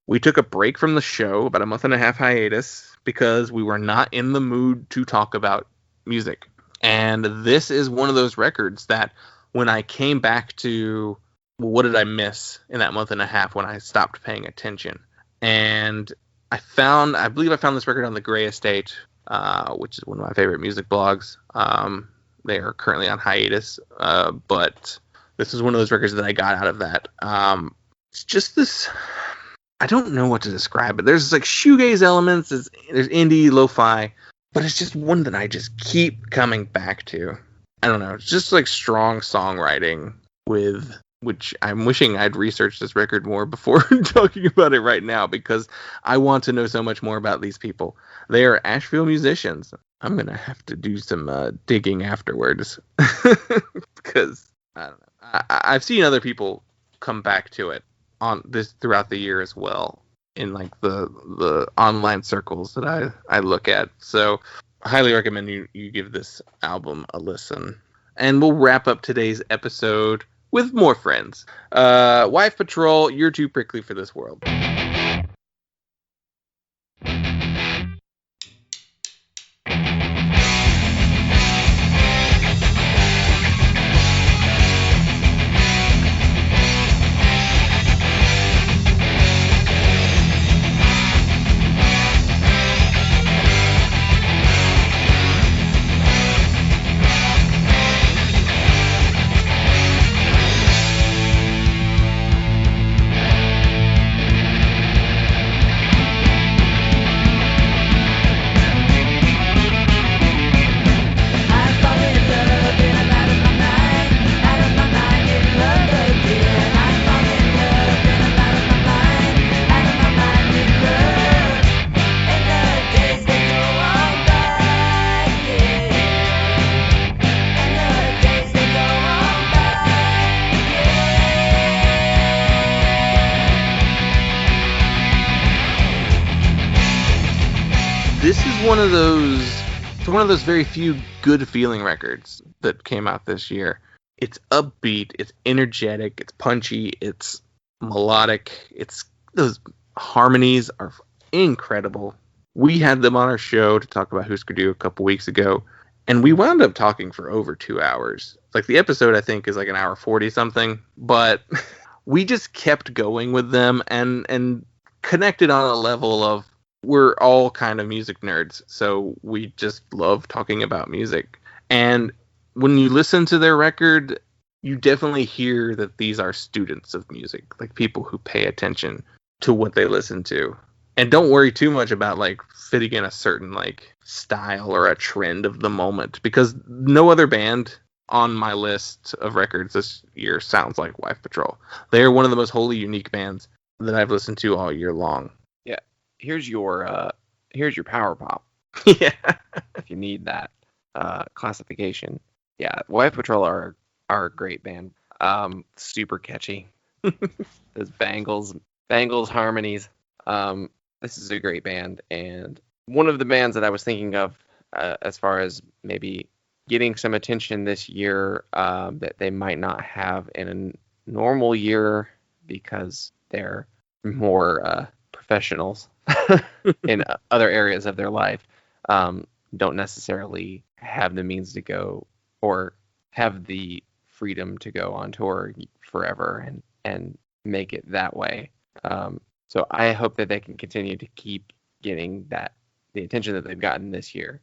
We took a break from the show, about a month and a half hiatus, because we were not in the mood to talk about music. And this is one of those records that when I came back to, well, what did I miss in that month and a half when I stopped paying attention? And I believe I found this record on the Gray Estate, which is one of my favorite music blogs. They are currently on hiatus, but this is one of those records that I got out of that. It's just this, I don't know what to describe it. There's like shoegaze elements, there's indie, lo-fi, but it's just one that I just keep coming back to. I don't know, it's just like strong songwriting which I'm wishing I'd researched this record more before talking about it right now because I want to know so much more about these people. They are Asheville musicians. I'm going to have to do some digging afterwards because I don't know. I've seen other people come back to it on this throughout the year as well in like the online circles that I look at. So I highly recommend you give this album a listen. And we'll wrap up today's episode with more friends. Wife Patrol, you're too prickly for this world. One of those very few good feeling records that came out this year. It's upbeat, it's energetic, it's punchy, it's melodic, those harmonies are incredible. We had them on our show to talk about Husker Du a couple weeks ago, and we wound up talking for over 2 hours. Like the episode I think is like an hour 40 something, but we just kept going with them and connected on a level of we're all kind of music nerds, so we just love talking about music. And when you listen to their record, you definitely hear that these are students of music, like people who pay attention to what they listen to. And don't worry too much about like fitting in a certain like style or a trend of the moment, because no other band on my list of records this year sounds like Wife Patrol. They are one of the most wholly unique bands that I've listened to all year long. Here's your power pop. Yeah. If you need that classification. Yeah, Wife Patrol are a great band. Super catchy. Those bangles harmonies. This is a great band, and one of the bands that I was thinking of as far as maybe getting some attention this year that they might not have in a normal year because they're more professionals in other areas of their life, don't necessarily have the means to go or have the freedom to go on tour forever and make it that way. So I hope that they can continue to keep getting the attention that they've gotten this year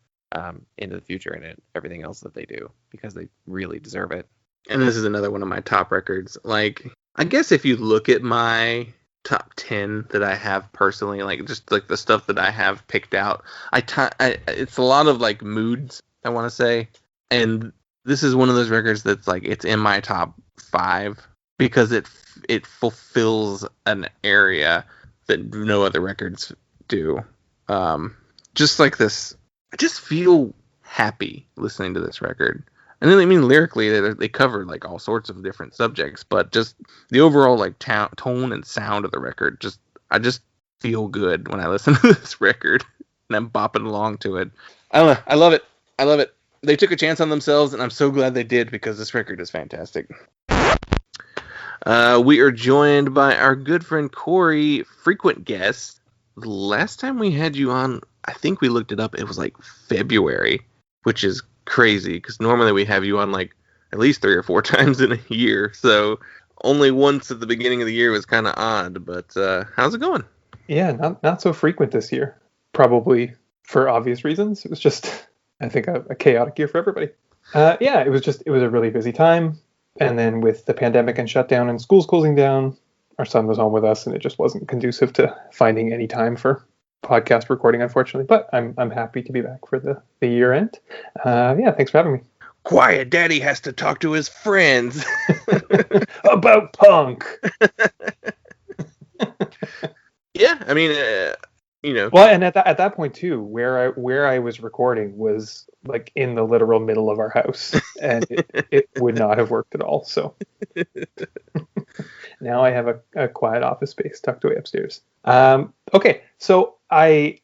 into the future and everything else that they do, because they really deserve it. And this is another one of my top records. Like, I guess if you look at my top 10 that I have personally, like just like the stuff that I have picked out, it's a lot of like moods, I want to say. And this is one of those records that's like, it's in my top 5 because it fulfills an area that no other records do. Just like this, I just feel happy listening to this record. And then, I mean, lyrically, they cover like all sorts of different subjects, but just the overall like tone and sound of the record, I just feel good when I listen to this record, and I'm bopping along to it. I don't know, I love it. They took a chance on themselves, and I'm so glad they did, because this record is fantastic. We are joined by our good friend Cory, frequent guest. The last time we had you on, I think we looked it up, it was like February, which is crazy, because normally we have you on like at least 3 or 4 times in a year, so only once at the beginning of the year was kind of odd. But how's it going? Yeah, not so frequent this year, probably for obvious reasons. It was just, I think, a chaotic year for everybody. Yeah, it was a really busy time, and then with the pandemic and shutdown and schools closing down, our son was home with us, and it just wasn't conducive to finding any time for podcast recording, unfortunately. But I'm happy to be back for the year end. Yeah, thanks for having me. Quiet, Daddy has to talk to his friends About punk. Yeah, I mean, Well, and at that point too, where I was recording was like in the literal middle of our house, and it would not have worked at all. So now I have a quiet office space tucked away upstairs. Okay, so I'll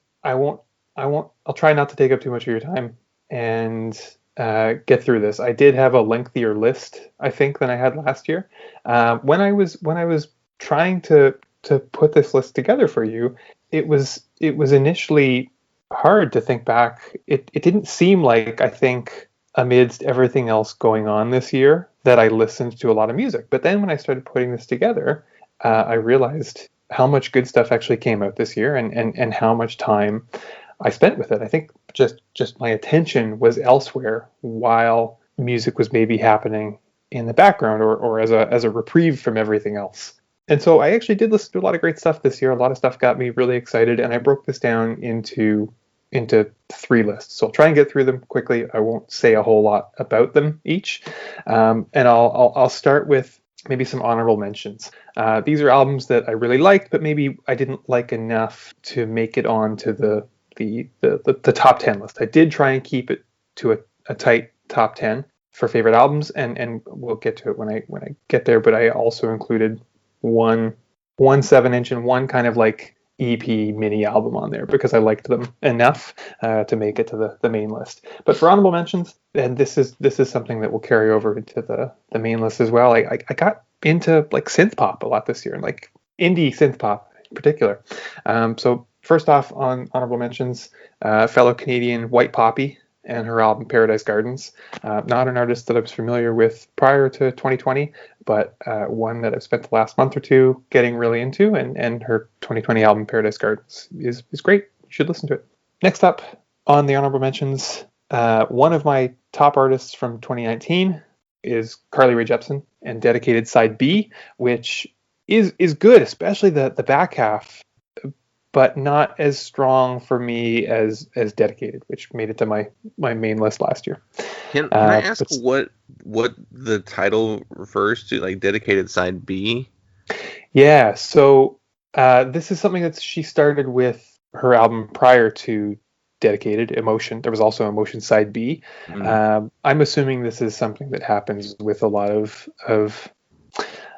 try not to take up too much of your time and get through this. I did have a lengthier list, I think, than I had last year. When I was trying to put this list together for you, it was initially hard to think back. It didn't seem like, I think, amidst everything else going on this year, that I listened to a lot of music. But then when I started putting this together, I realized how much good stuff actually came out this year, and how much time I spent with it. I think just my attention was elsewhere while music was maybe happening in the background, or as a reprieve from everything else. And so I actually did listen to a lot of great stuff this year. A lot of stuff got me really excited, and I broke this down into 3 lists. So I'll try and get through them quickly. I won't say a whole lot about them each, and I'll start with maybe some honorable mentions. These are albums that I really liked, but maybe I didn't like enough to make it onto the top 10 list. I did try and keep it to a tight top 10 for favorite albums, and we'll get to it when I get there. But I also included one 7-inch and one kind of like EP mini album on there, because I liked them enough to make it to the main list. But for honorable mentions, and this is something that will carry over into the main list as well, I got into like synth pop a lot this year, and like indie synth pop in particular. So first off, on honorable mentions, fellow Canadian White Poppy and her album Paradise Gardens. Not an artist that I was familiar with prior to 2020, but one that I've spent the last month or two getting really into, and her 2020 album Paradise Gardens is great. You should listen to it. Next up on the honorable mentions, one of my top artists from 2019 is Carly Rae Jepsen and Dedicated Side B, which is good, especially the back half, but not as strong for me as Dedicated, which made it to my main list last year. Can I ask what the title refers to, like Dedicated Side B? Yeah, so this is something that she started with her album prior to Dedicated, Emotion. There was also Emotion Side B. I'm assuming this is something that happens with a lot of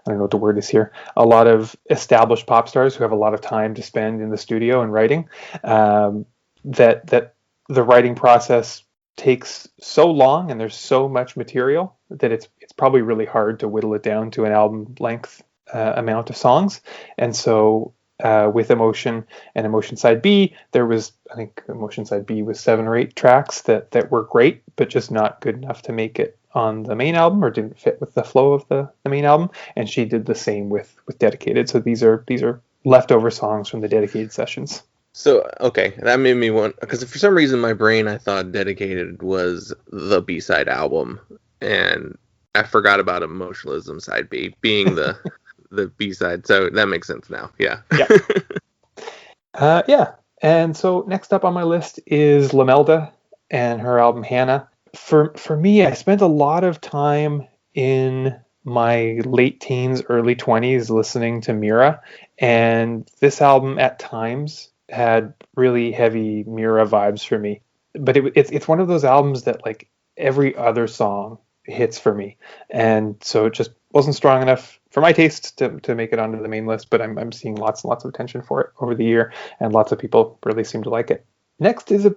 I don't know what the word is here, a lot of established pop stars who have a lot of time to spend in the studio and writing, that the writing process takes so long and there's so much material that it's probably really hard to whittle it down to an album length amount of songs. And so with Emotion and Emotion Side B, there was, I think Emotion Side B was 7 or 8 tracks that were great, but just not good enough to make it on the main album, or didn't fit with the flow of the main album. And she did the same with Dedicated. So these are leftover songs from the Dedicated sessions. So, okay, that made me want, because for some reason my brain, I thought Dedicated was the B-side album, and I forgot about Emotionalism Side B being the the B-side, so that makes sense now. Yeah. Yeah. And so next up on my list is Lamelda and her album Hannah. For me, I spent a lot of time in my late teens, early 20s listening to Mira, and this album at times had really heavy Mira vibes for me. But it's one of those albums that like every other song hits for me, and so it just wasn't strong enough for my taste to make it onto the main list. But I'm seeing lots and lots of attention for it over the year, and lots of people really seem to like it. Next is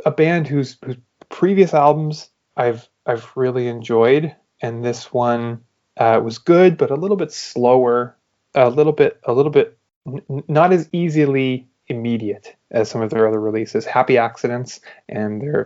a band whose previous albums I've really enjoyed, and this one was good, but a little bit slower, a little bit not as easily immediate as some of their other releases. Happy Accidents and their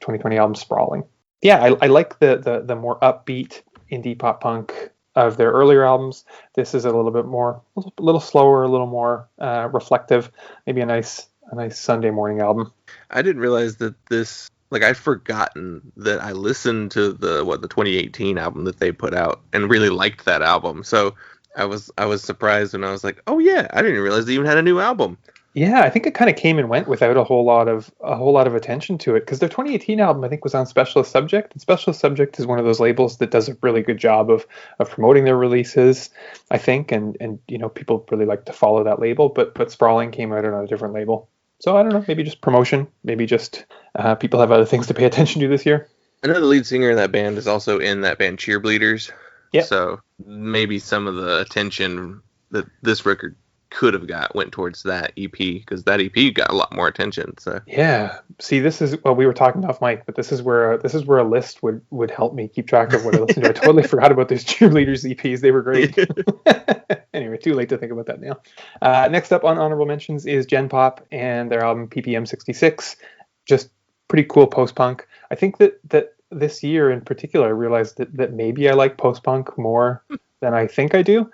2020 album Sprawling. Yeah, I like the more upbeat indie pop punk of their earlier albums. This is a little bit more, a little slower, a little more reflective. Maybe a nice Sunday morning album. I didn't realize that this, like, I'd forgotten that I listened to the 2018 album that they put out and really liked that album. So I was surprised when I was like, oh yeah, I didn't realize they even had a new album. Yeah, I think it kind of came and went without a whole lot of attention to it, because their 2018 album I think was on Specialist Subject, and Specialist Subject is one of those labels that does a really good job of promoting their releases, I think, and you know, people really like to follow that label. But Sprawling came out on a different label, so I don't know, maybe just promotion, maybe just people have other things to pay attention to this year. I know the lead singer in that band is also in that band Cheerbleeders. Yep. So maybe some of the attention that this record could have went towards that EP, because that EP got a lot more attention. So yeah, see, this is, well, we were talking off mic, but this is where a list would help me keep track of what I listened to. I totally forgot about those Cheerleaders EPs. They were great. Anyway, too late to think about that now. Next up on honorable mentions is Gen Pop and their album PPM 66. Just pretty cool post-punk. I think that this year in particular, I realized that maybe I like post-punk more than I think I do,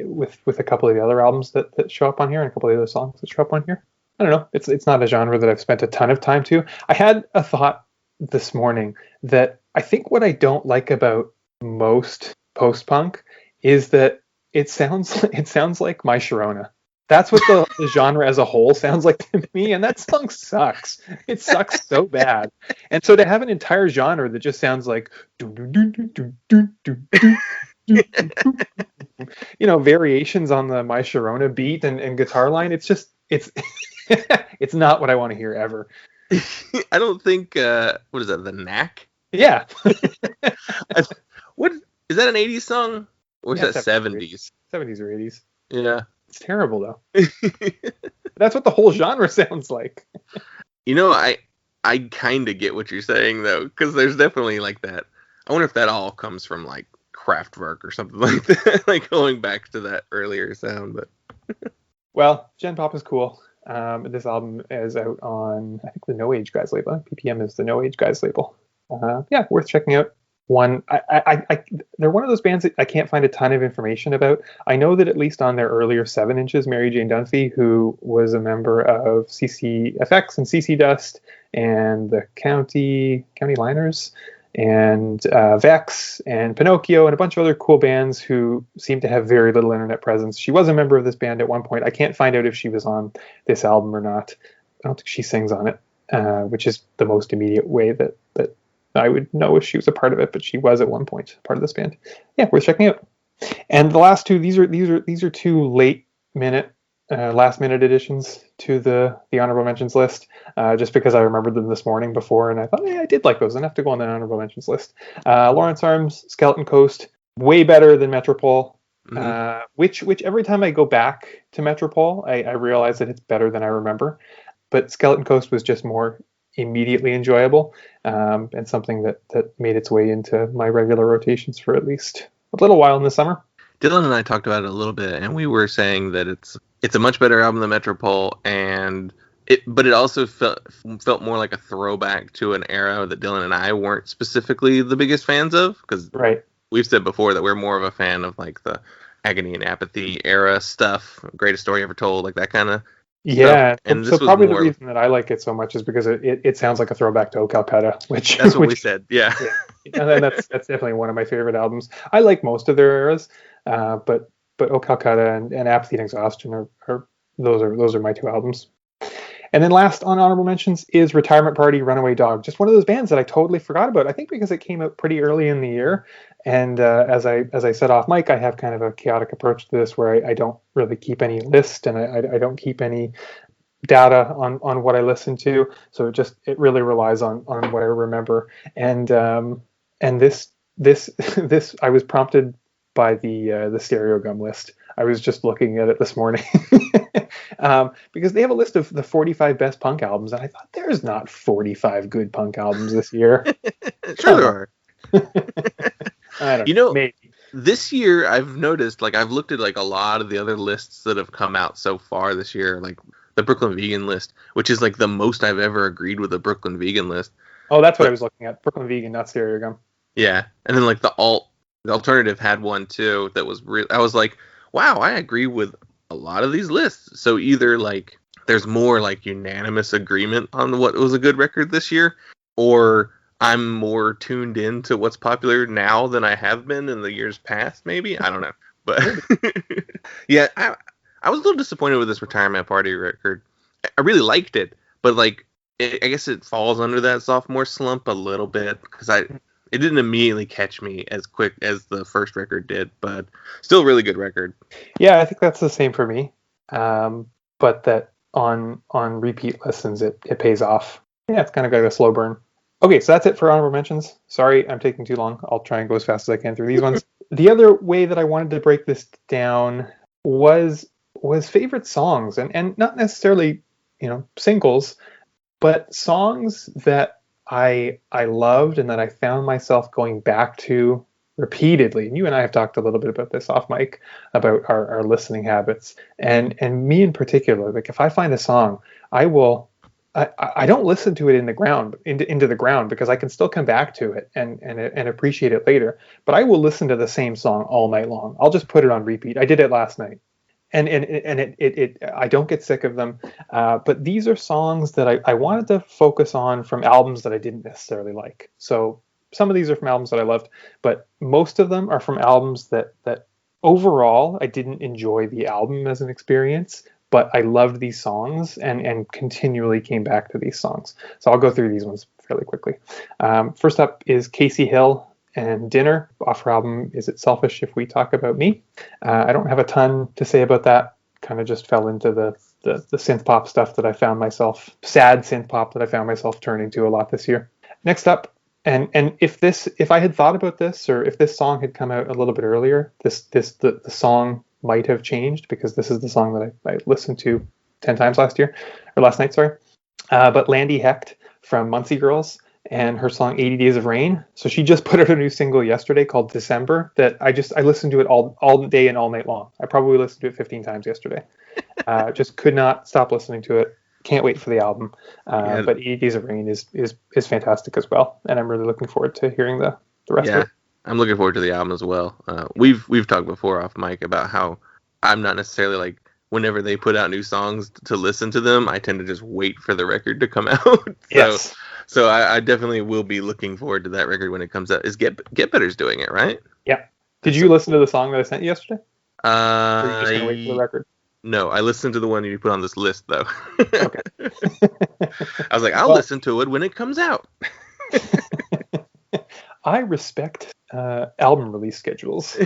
with a couple of the other albums that show up on here and a couple of the other songs that show up on here. I don't know. It's not a genre that I've spent a ton of time to. I had a thought this morning that I think what I don't like about most post-punk is that it sounds like My Sharona. That's what the genre as a whole sounds like to me, and that song sucks. It sucks so bad. And so to have an entire genre that just sounds like you know, variations on the My Sharona beat and guitar line, it's it's not what I want to hear ever. I don't think what is that, The Knack? Yeah. What is that, an 80s song or is Yeah, that 70s? 70s or 80s. Yeah. It's terrible though. That's what the whole genre sounds like. You know, I kind of get what you're saying though, because there's definitely like that. I wonder if that all comes from like Kraftwerk or something like that, like going back to that earlier sound. But well, Gen Pop is cool. This album is out on, I think, the No Age Guys label. PPM is the No Age Guys label. Yeah, worth checking out. They're one of those bands that I can't find a ton of information about. I know that at least on their earlier 7 inches, Mary Jane Dunphy, who was a member of CCFX and CC Dust and the County Liners and Vex and Pinocchio and a bunch of other cool bands who seem to have very little internet presence. She was a member of this band at one point. I can't find out if she was on this album or not. I don't think she sings on it, which is the most immediate way that I would know if she was a part of it, but she was at one point part of this band. Yeah, worth checking out. And the last two, these are two last minute additions to the honorable mentions list, just because I remembered them this morning before, and I thought, I did like those enough to go on the honorable mentions list. Lawrence Arms, Skeleton Coast, way better than Metropole. Mm-hmm. Which every time I go back to Metropole, I realize that it's better than I remember. But Skeleton Coast was just more immediately enjoyable, and something that made its way into my regular rotations for at least a little while in the summer. Dylan and I talked about it a little bit, and we were saying that it's a much better album than Metropole, but it also felt more like a throwback to an era that Dylan and I weren't specifically the biggest fans of, because right. We've said before that we're more of a fan of like the Agony and Apathy era stuff, Greatest Story Ever Told, like that kind of yeah. stuff. And so probably the reason that I like it so much is because it sounds like a throwback to O Calcutta, which that's what we said. Yeah. And that's definitely one of my favorite albums. I like most of their eras, but O Calcutta and Apathy and Exhaustion are those are my two albums. And then last on honorable mentions is Retirement Party, Runaway Dog. Just one of those bands that I totally forgot about. I think because it came out pretty early in the year. And as I said off mic, I have kind of a chaotic approach to this where I don't really keep any list and I don't keep any data on what I listen to. So it really relies on what I remember. And this I was prompted by the Stereo Gum list. I was just looking at it this morning. Because they have a list of the 45 best punk albums, and I thought there's not 45 good punk albums this year. Sure there are. I don't know. Maybe. This year I've noticed, like, I've looked at like a lot of the other lists that have come out so far this year, like the Brooklyn Vegan list, which is like the most I've ever agreed with a Brooklyn Vegan list. Oh, that's what I was looking at. Brooklyn Vegan, not Stereo Gum. Yeah, and then like the alternative had one too that was I was like, wow, I agree with a lot of these lists. So either like there's more like unanimous agreement on what was a good record this year, or I'm more tuned in to what's popular now than I have been in the years past, maybe. I don't know. But yeah, I was a little disappointed with this Retirement Party record. I really liked it, but like I guess it falls under that sophomore slump a little bit because it didn't immediately catch me as quick as the first record did, but still a really good record. Yeah, I think that's the same for me. But that on repeat listens, it pays off. Yeah, it's kind of got a slow burn. Okay, so that's it for honorable mentions. Sorry, I'm taking too long. I'll try and go as fast as I can through these ones. The other way that I wanted to break this down was favorite songs, and not necessarily, singles, but songs that I loved and that I found myself going back to repeatedly. And you and I have talked a little bit about this off mic, about our listening habits, and me in particular. Like if I find a song, I don't listen to it into the ground because I can still come back to it and appreciate it later. But I will listen to the same song all night long. I'll just put it on repeat. I did it last night. And it I don't get sick of them. But these are songs that I wanted to focus on from albums that I didn't necessarily like. So some of these are from albums that I loved, but most of them are from albums that overall I didn't enjoy the album as an experience, but I loved these songs and continually came back to these songs. So I'll go through these ones fairly quickly. First up is Casey Hill and Dinner off her album Is It Selfish If We Talk About Me? I don't have a ton to say about that. Kind of just fell into the synth pop stuff that I found myself, sad synth pop that I found myself turning to a lot this year. Next up, and if I had thought about this, or if this song had come out a little bit earlier, the song might have changed, because this is the song that I listened to 10 times last night, sorry. But Landy Hecht from Muncie Girls and her song 80 Days of Rain. So she just put out a new single yesterday called December that I listened to it all day and all night long. I probably listened to it 15 times yesterday. Just could not stop listening to it. Can't wait for the album. But 80 Days of Rain is fantastic as well. And I'm really looking forward to hearing the rest of it. I'm looking forward to the album as well. We've talked before off mic about how I'm not necessarily like, whenever they put out new songs to listen to them, I tend to just wait for the record to come out. Yes. So I definitely will be looking forward to that record when it comes out. Is Get Better's doing it, right? Yeah. Did you listen to the song that I sent you yesterday? Or are you just gonna wait for the record? No, I listened to the one you put on this list though. Okay. I was like, I'll listen to it when it comes out. I respect album release schedules.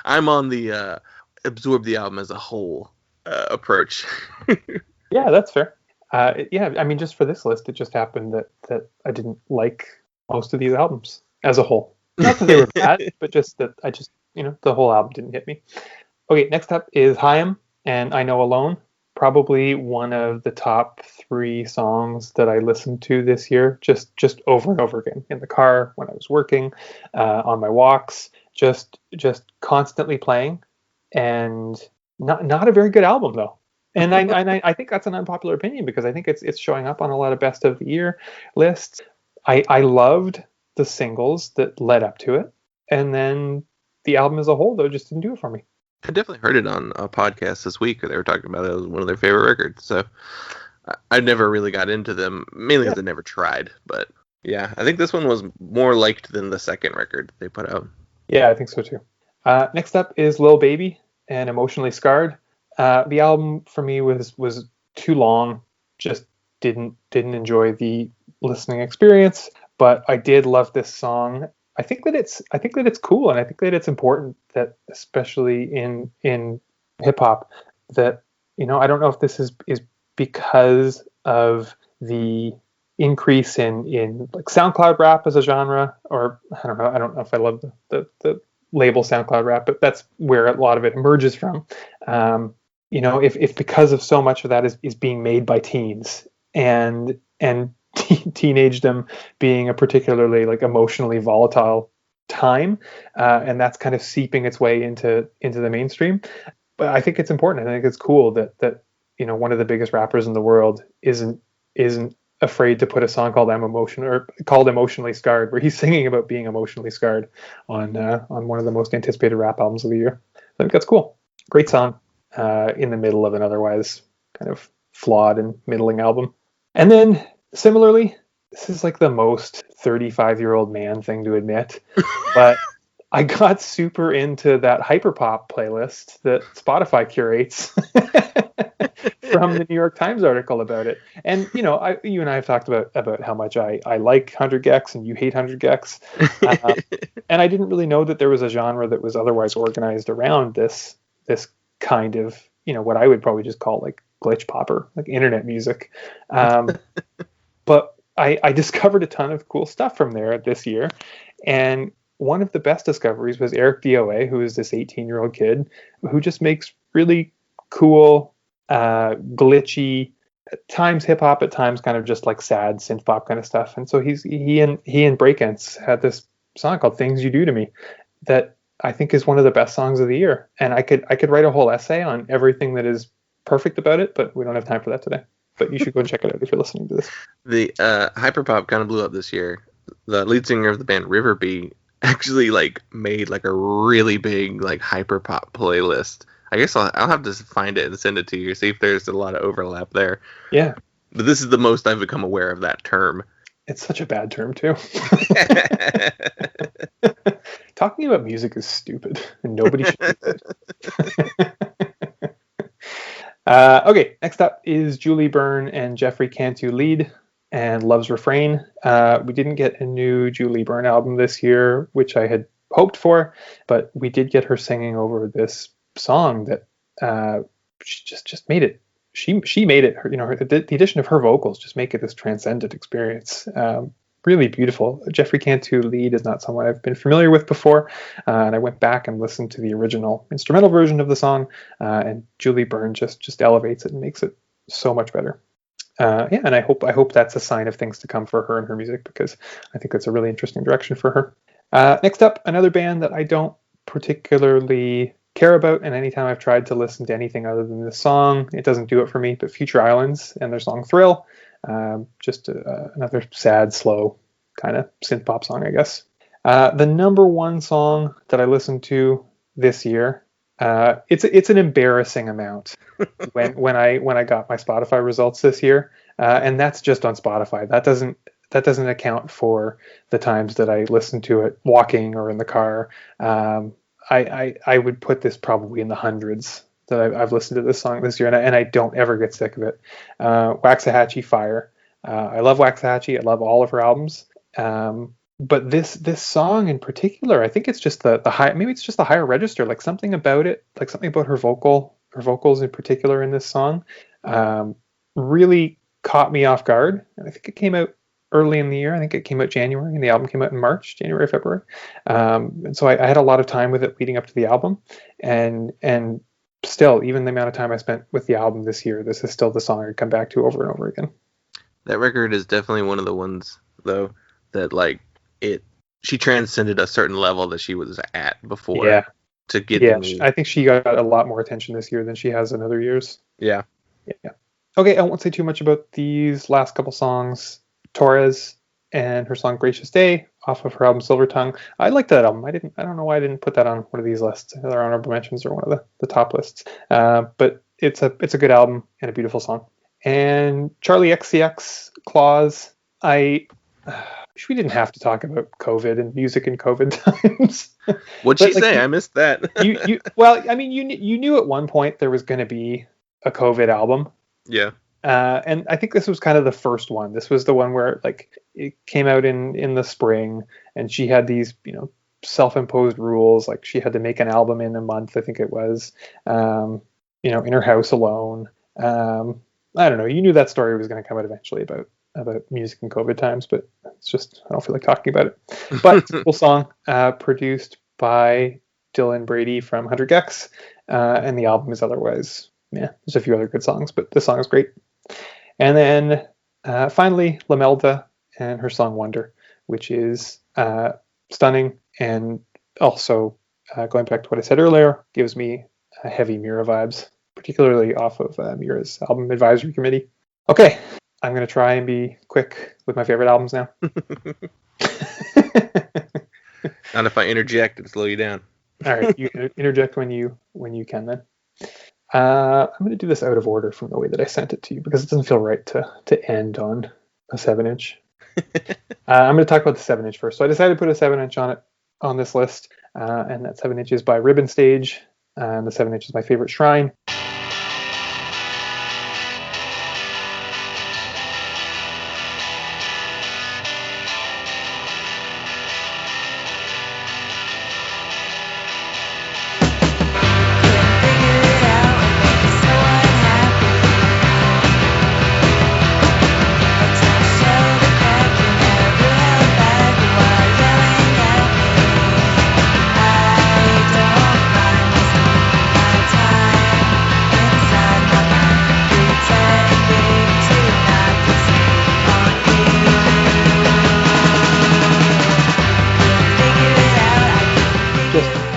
I'm on the absorb the album as a whole approach. Yeah, that's fair. I mean, just for this list, it just happened that I didn't like most of these albums as a whole. Not that they were bad, but just that the whole album didn't hit me. Okay, next up is Faim and I Know Alone. Probably one of the top 3 songs that I listened to this year, just over and over again, in the car, when I was working, on my walks, just constantly playing, and not a very good album though. And I think that's an unpopular opinion, because I think it's showing up on a lot of best of the year lists. I loved the singles that led up to it, and then the album as a whole though just didn't do it for me. I definitely heard it on a podcast this week where they were talking about it as one of their favorite records. So I never really got into them, mainly because I never tried. But yeah, I think this one was more liked than the second record they put out. Yeah, I think so too. Next up is Lil Baby and Emotionally Scarred. The album for me was too long. Just didn't enjoy the listening experience, but I did love this song. I think that it's cool, and I think that it's important that, especially in hip hop, that, I don't know if this is because of the increase in like SoundCloud rap as a genre, or I don't know. I don't know if I love the label SoundCloud rap, but that's where a lot of it emerges from. If because of so much of that is being made by teens, and teenagedom being a particularly like emotionally volatile time, and that's kind of seeping its way into the mainstream. But I think it's important. I think it's cool that one of the biggest rappers in the world isn't afraid to put a song called called Emotionally Scarred, where he's singing about being emotionally scarred on one of the most anticipated rap albums of the year. I think that's cool. Great song in the middle of an otherwise kind of flawed and middling album. And then similarly, this is like the most 35-year-old man thing to admit, but I got super into that hyperpop playlist that Spotify curates from the New York Times article about it. And you and I have talked about how much I like 100 gecs and you hate 100 gecs, and I didn't really know that there was a genre that was otherwise organized around this kind of what I would probably just call like glitch pop or like internet music. But I discovered a ton of cool stuff from there this year, and one of the best discoveries was Eric DOA, who is this 18-year-old kid who just makes really cool, glitchy, at times hip hop, at times kind of just like sad synth pop kind of stuff. And so he and Breakance had this song called "Things You Do to Me" that I think is one of the best songs of the year. And I could write a whole essay on everything that is perfect about it, but we don't have time for that today. But you should go and check it out if you're listening to this. The hyperpop kind of blew up this year. The lead singer of the band Riverbee actually like made like a really big like hyperpop playlist. I guess I'll have to find it and send it to you, see if there's a lot of overlap there. Yeah. But this is the most I've become aware of that term. It's such a bad term too. Talking about music is stupid, and nobody should do it. Okay, next up is Julie Byrne and Jeffrey Cantu lead and Love's Refrain. We didn't get a new Julie Byrne album this year, which I had hoped for, but we did get her singing over this song that she just made it. She made it. The addition of her vocals just make it this transcendent experience. Really beautiful. Jeffrey Cantu lead is not someone I've been familiar with before, and I went back and listened to the original instrumental version of the song, and Julie Byrne just elevates it and makes it so much better. And I hope that's a sign of things to come for her and her music, because I think that's a really interesting direction for her. Next up, another band that I don't particularly care about, and anytime I've tried to listen to anything other than this song, it doesn't do it for me, but Future Islands and their song Thrill. Just another sad, slow kind of synth pop song, I guess. The number one song that I listened to this year, it's an embarrassing amount when I got my Spotify results this year, and that's just on Spotify. That doesn't account for the times that I listened to it walking or in the car. I would put this probably in the hundreds that I've listened to this song this year, and I don't ever get sick of it. Waxahatchee Fire. I love Waxahatchee. I love all of her albums. But this song in particular, I think it's just the high. Maybe it's just the higher register. Like something about it, like something about her vocals in particular in this song, really caught me off guard. And I think it came out early in the year. I think it came out January, and the album came out in March, January, February. And so I had a lot of time with it leading up to the album, and still, even the amount of time I spent with the album this year, this is still the song I come back to over and over again. That record is definitely one of the ones, though, that like she transcended a certain level that she was at before. Yeah. To get. Yeah, I think she got a lot more attention this year than she has in other years. Yeah. Yeah. Okay, I won't say too much about these last couple songs. Torres and her song Gracious Day off of her album Silver Tongue. I liked that album. I don't know why I didn't put that on one of these lists, either honorable mentions or one of the top lists. But it's a good album and a beautiful song. And Charlie XCX Claus, I wish we didn't have to talk about COVID and music in COVID times. What'd But, she like, say? I missed that. you knew at one point there was going to be a COVID album. Yeah. And I think this was kind of the first one. This was the one where like it came out in the spring, and she had these, self-imposed rules. Like she had to make an album in a month, I think it was, in her house alone. I don't know. You knew that story was going to come out eventually about music in COVID times, but it's just, I don't feel like talking about it. But it's a cool song, produced by Dylan Brady from 100 Gex, and the album is otherwise, there's a few other good songs, but this song is great. And then finally, Lamelda and her song Wonder, which is stunning, and also, going back to what I said earlier, gives me heavy Mira vibes, particularly off of Mira's album Advisory Committee. Okay, I'm going to try and be quick with my favorite albums now. Not if I interject and slow you down. All right, you interject when you can then. I'm going to do this out of order from the way that I sent it to you, because it doesn't feel right to end on a 7-inch. I'm going to talk about the 7-inch first. So I decided to put a 7-inch on this list, and that 7-inch is by Ribbon Stage, and the 7-inch is my favorite shrine.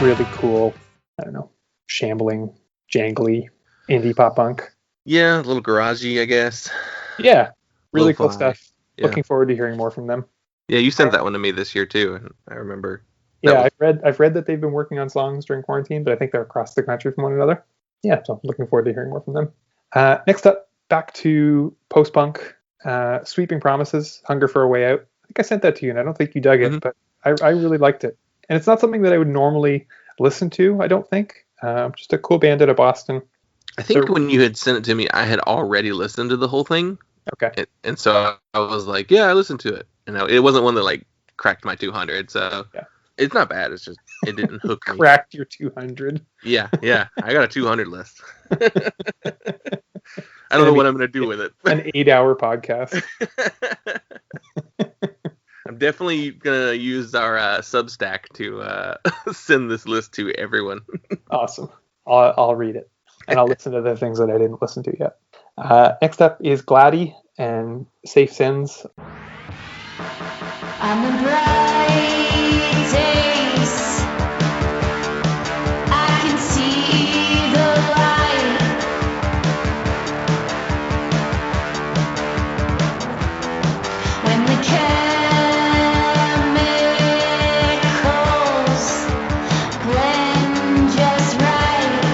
Really cool, I don't know, shambling, jangly, indie pop punk. Yeah, a little garagey, I guess. Yeah, really cool Lo-fi. stuff. Yeah. Looking forward to hearing more from them. Yeah, you sent that one to me this year too, and I remember. Yeah, I've read that they've been working on songs during quarantine, but I think they're across the country from one another. Yeah, so I'm looking forward to hearing more from them. Next up, back to post-punk, Sweeping Promises, Hunger for a Way Out. I think I sent that to you, and I don't think you dug it, but I really liked it. And it's not something that I would normally listen to, I don't think. Just a cool band out of Boston. I think when you had sent it to me, I had already listened to the whole thing. Okay. And so I was like, yeah, I listened to it. And it wasn't one that like cracked my 200. So yeah. It's not bad. It's just, it didn't hook me. Cracked your 200. Yeah. I got a 200 list. I don't know what I'm going to do with it. An 8-hour podcast. I'm definitely going to use our Substack to send this list to everyone. Awesome. I'll read it. And I'll listen to the things that I didn't listen to yet. Next up is Gladie and Safe Sins. On the bright days, I can see the light. When the chemicals blend just right.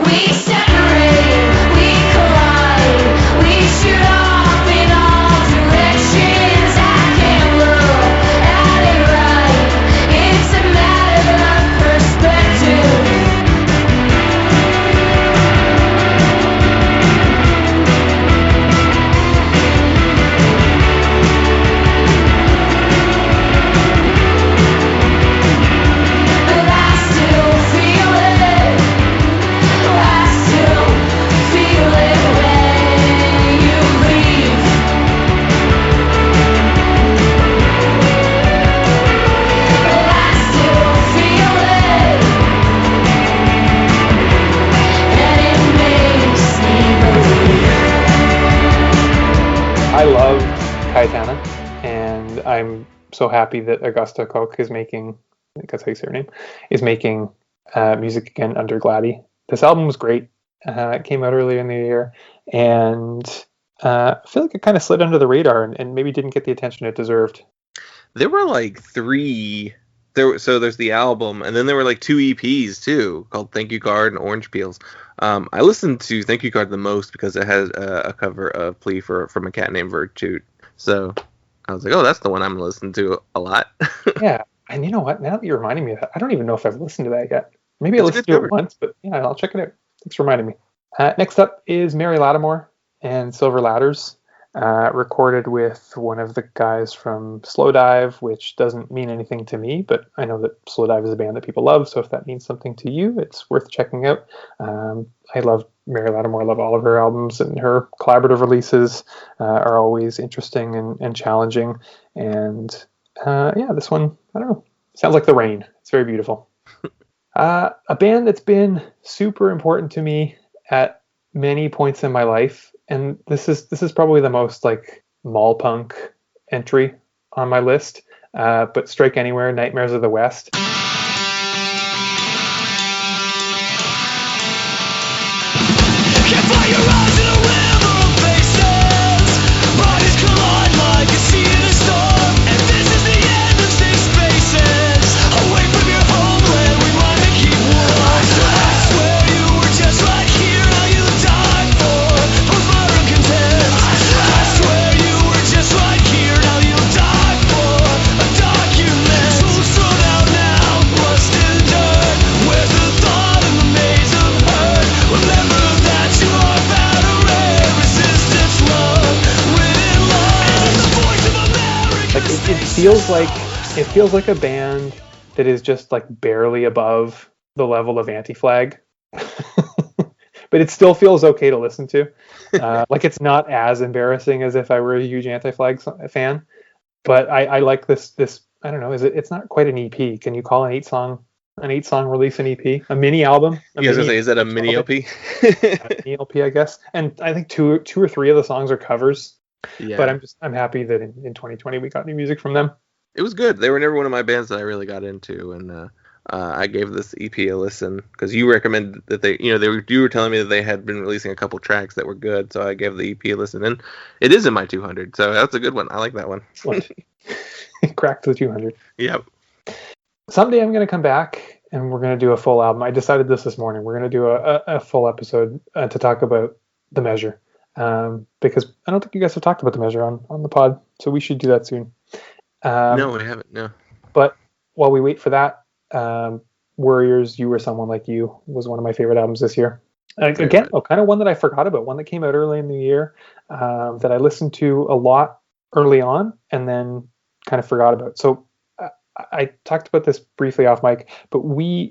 We separate, we collide, we shoot off in all directions. I can't look at it right. It's a matter of perspective. But I still feel it. I still feel it when you leave. I still feel it, and it makes me believe. I love Cayetana, and I'm so happy that Augusta Koch is making, I think that's how you say her name, is making music again under Gladie. This album was great. It came out earlier in the year, and I feel like it kind of slid under the radar and maybe didn't get the attention it deserved. There were like 3 there's the album, and then there were like 2 EPs too, called Thank You Card and Orange Peels. I listened to Thank You Card the most because it has a cover of Plea from a Cat Named Virtue. So I was like, oh, that's the one I'm gonna listen to a lot. Yeah, and you know what? Now that you're reminding me of that, I don't even know if I've listened to that yet. Maybe I It's a listened good to cover. it once, but yeah, I'll check it out. Thanks for reminding me. Next up is Mary Lattimore and Silver Ladders, recorded with one of the guys from Slowdive, which doesn't mean anything to me, but I know that Slowdive is a band that people love, so if that means something to you, it's worth checking out. I love Mary Lattimore. I love all of her albums, and her collaborative releases are always interesting and challenging. And yeah, this one, I don't know, sounds like the rain. It's very beautiful. A band that's been super important to me at many points in my life, and this is probably the most like mall punk entry on my list, but Strike Anywhere, Nightmares of the West. Can't find your eyes in a river of faces. Bodies collide like a sea in a storm. And this is the end of safe spaces. Away from your homeland, we want to keep warm. I swear you were just right here. Now you die for postmodern contempt. I swear you were just right here. Now you die for a document. Souls thrown out now, busted dirt. Where's the thought in the maze of hurt? Remember that you are battery, resistance, love, written love. The voice of America. Like it feels like a band that is just like barely above the level of Anti-Flag, but it still feels okay to listen to. Like it's not as embarrassing as if I were a huge Anti-Flag fan, but I like this. I don't know. It's not quite an EP. Can you call an 8-song release an EP? A mini album? You guys gonna say, is that a mini LP? A mini LP, I guess. And I think two or three of the songs are covers. Yeah. But I'm happy that in 2020 we got new music from them. It was good. They were never one of my bands that I really got into, and I gave this EP a listen because you recommended that you were telling me that they had been releasing a couple tracks that were good, so I gave the EP a listen, and it is in my 200, so that's a good one. I like that one. Excellent. Cracked the 200. Yep. Someday I'm going to come back and we're going to do a full album. I decided this morning. We're going to do a full episode to talk about The Measure, because I don't think you guys have talked about The Measure on the pod, so we should do that soon. No, we haven't. No. But while we wait for that, Warriors, You Were Someone Like You was one of my favorite albums this year. Again, kind of one that I forgot about, one that came out early in the year, that I listened to a lot early on and then kind of forgot about. So I talked about this briefly off mic, but I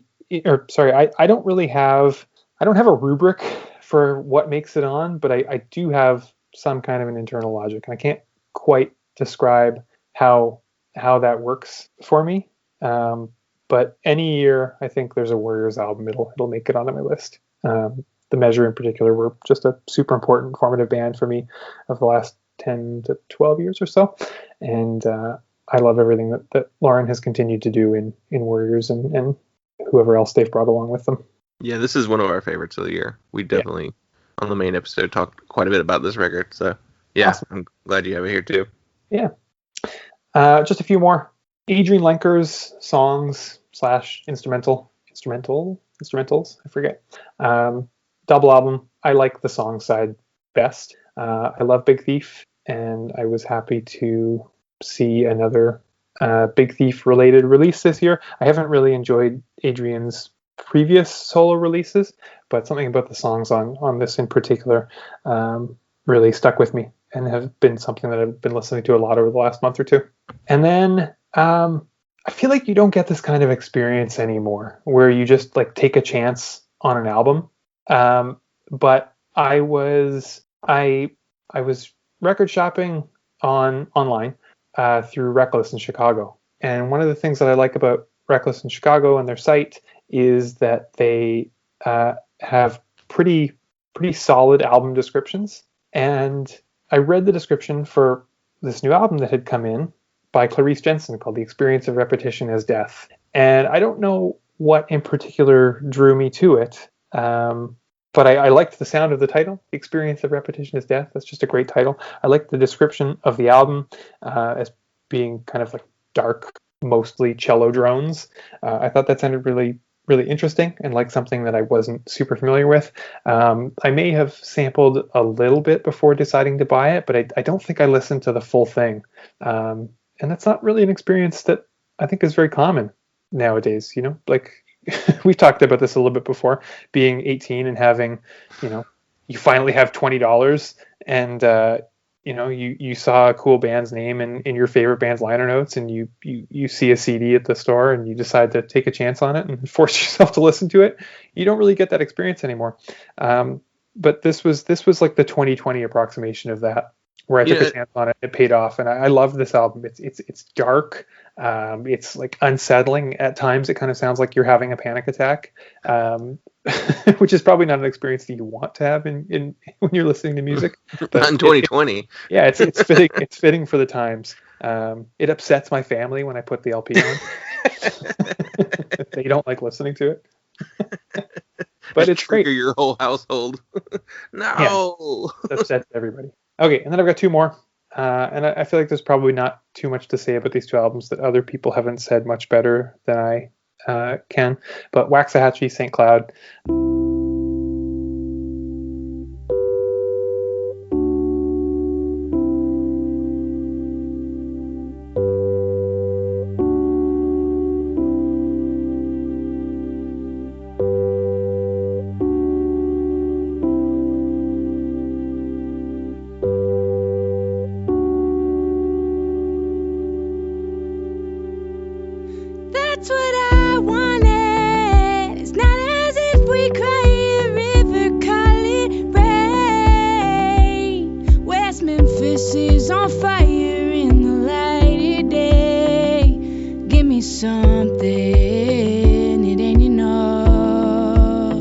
don't have a rubric for what makes it on, but I do have some kind of an internal logic, and I can't quite describe how that works for me. But any year, I think there's a Warriors album, it'll make it onto my list. The Measure in particular were just a super important formative band for me of the last 10 to 12 years or so. And I love everything that Lauren has continued to do in Warriors and whoever else they've brought along with them. Yeah, this is one of our favorites of the year. We definitely, on the main episode, talked quite a bit about this record. So, yeah, awesome. I'm glad you have it here, too. Yeah. Just a few more. Adrian Lenker's songs / instrumentals, I forget. Double album. I like the song side best. I love Big Thief, and I was happy to see another Big Thief related release this year. I haven't really enjoyed Adrian's previous solo releases, but something about the songs on this in particular really stuck with me and have been something that I've been listening to a lot over the last month or two. And then I feel like you don't get this kind of experience anymore where you just like take a chance on an album. But I was record shopping online through Reckless in Chicago. And one of the things that I like about Reckless in Chicago and their site is that they have pretty solid album descriptions. And I read the description for this new album that had come in by Clarice Jensen called The Experience of Repetition as Death. And I don't know what in particular drew me to it, but I liked the sound of the title, The Experience of Repetition as Death. That's just a great title. I liked the description of the album as being kind of like dark mostly cello drones. I thought that sounded really, really interesting and like something that I wasn't super familiar with. I may have sampled a little bit before deciding to buy it, but I don't think I listened to the full thing. And that's not really an experience that I think is very common nowadays. Like we've talked about this a little bit before, being 18 and having, you finally have $20 and, you saw a cool band's name in your favorite band's liner notes, and you see a CD at the store and you decide to take a chance on it and force yourself to listen to it. You don't really get that experience anymore. But this was like the 2020 approximation of that, where I took a chance on it. It paid off, and I love this album. It's dark. It's like unsettling at times. It kind of sounds like you're having a panic attack, which is probably not an experience that you want to have in when you're listening to music. But not in 2020. It's fitting. It's fitting for the times. It upsets my family when I put the LP on. They don't like listening to it. But it's great. Your whole household. No. It upsets everybody. Okay, and then I've got two more. And I feel like there's probably not too much to say about these two albums that other people haven't said much better than I can. But Waxahatchee, St. Cloud. That's what I wanted. It's not as if we cry a river, call it rain. West Memphis is on fire in the light of day. Give me something, it ain't enough.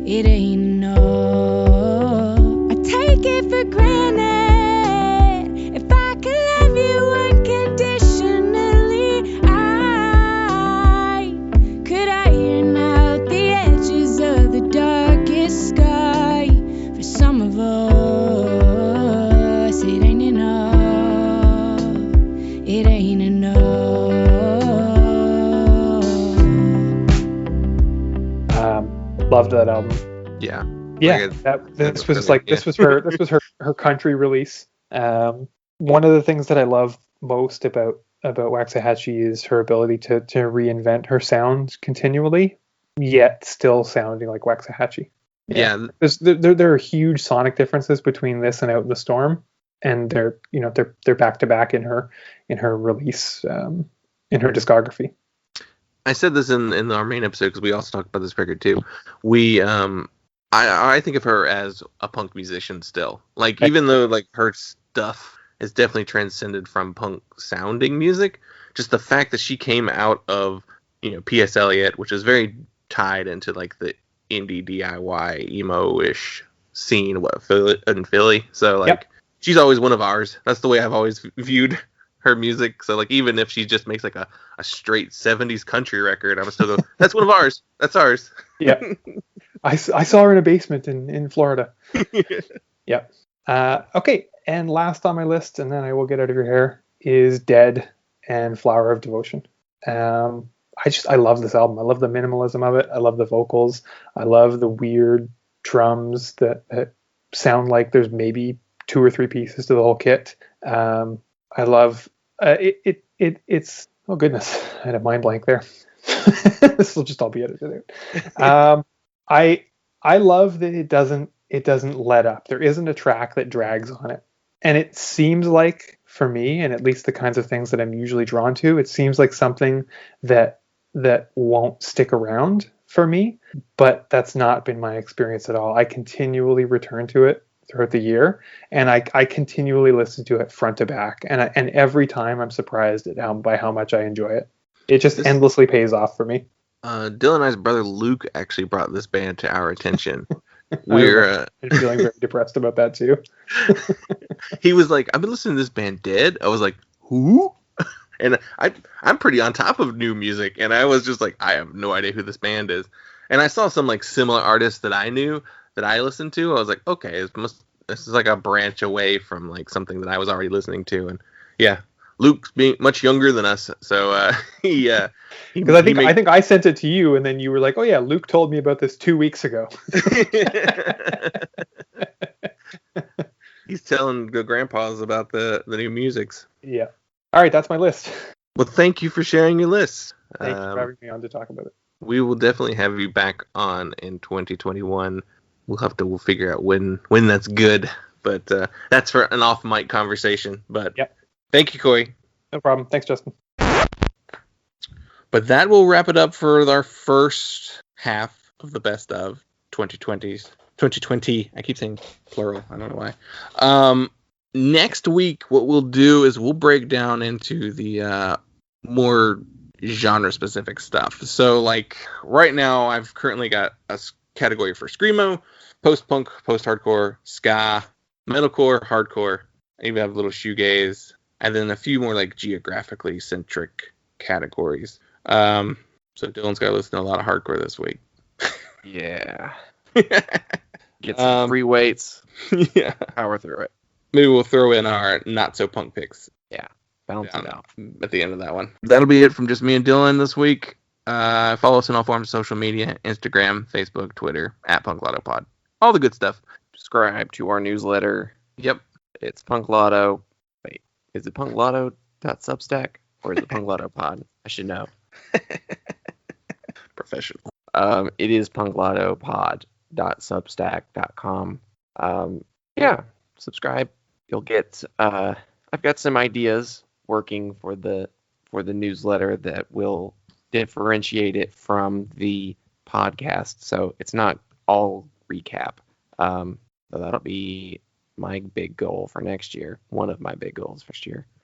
It ain't enough. I take it for granted. If I could love you unconditionally, I could iron out the edges of the darkest sky. For some of us, it ain't enough. It ain't enough. Loved that album. Yeah. Yeah, this was her country release. One of the things that I love most about Waxahatchee is her ability to reinvent her sound continually, yet still sounding like Waxahatchee. Yeah. There are huge sonic differences between this and Out in the Storm, and they're back to back in her release, in her discography. I said this in our main episode because we also talked about this record too. I think of her as a punk musician still. Like, even though like her stuff is definitely transcended from punk sounding music, just the fact that she came out of, P.S. Eliot, which is very tied into like the indie DIY emo-ish scene in Philly. So like she's always one of ours. That's the way I've always viewed her music. So like even if she just makes like a straight 70s country record, I would still go, that's one of ours. That's ours. Yeah. I saw her in a basement in Florida. Yeah. Okay. And last on my list, and then I will get out of your hair, is Dead and Flower of Devotion. I love this album. I love the minimalism of it. I love the vocals. I love the weird drums that sound like there's maybe 2 or 3 pieces to the whole kit. I love it's oh goodness, I had a mind blank there. This will just all be edited out. I love that it doesn't let up. There isn't a track that drags on it. And it seems like, for me, and at least the kinds of things that I'm usually drawn to, it seems like something that won't stick around for me, but that's not been my experience at all. I continually return to it throughout the year, and I continually listen to it front to back, and every time I'm surprised at by how much I enjoy it. It just endlessly pays off for me. Dylan and I's brother Luke actually brought this band to our attention. I'm feeling very depressed about that too. He was like, I've been listening to this band Dead. I was like, who? And I'm pretty on top of new music, and I was just like, I have no idea who this band is. And I saw some like similar artists that I knew that I listened to. I was like, okay, this is like a branch away from like something that I was already listening to. And yeah, Luke's being much younger than us, so he Because I think I sent it to you, and then you were like, "Oh yeah, Luke told me about this 2 weeks ago." He's telling the grandpas about the new musics. Yeah. All right, that's my list. Well, thank you for sharing your list. Thank you for having me on to talk about it. We will definitely have you back on in 2021. We'll figure out when that's good, but that's for an off mic conversation. But Yep. Thank you, Cory. No problem. Thanks, Justin. But that will wrap it up for our first half of the best of 2020. I keep saying plural. I don't know why. Next week, what we'll do is we'll break down into the more genre-specific stuff. So, like, right now, I've currently got a category for Screamo, post-punk, post-hardcore, ska, metalcore, hardcore. I even have a little shoegaze, and then a few more, like, geographically centric categories. So Dylan's got to listen to a lot of hardcore this week. Yeah. Get some free weights. Yeah. Power through it. Maybe we'll throw in our not-so-punk picks. Yeah. Balance it out. At the end of that one. That'll be it from just me and Dylan this week. Follow us on all forms of social media, Instagram, Facebook, Twitter, @PunkLottoPod. All the good stuff. Subscribe to our newsletter. Yep. It's Punk Lotto. Wait, is it punklotto.substack or is it punklotto.pod? I should know. Professional. It is punklotto.pod.substack.com. Yeah, subscribe. You'll get. I've got some ideas working for the newsletter that will differentiate it from the podcast. So it's not all recap. So that'll be my big goal for next year. One of my big goals for next year.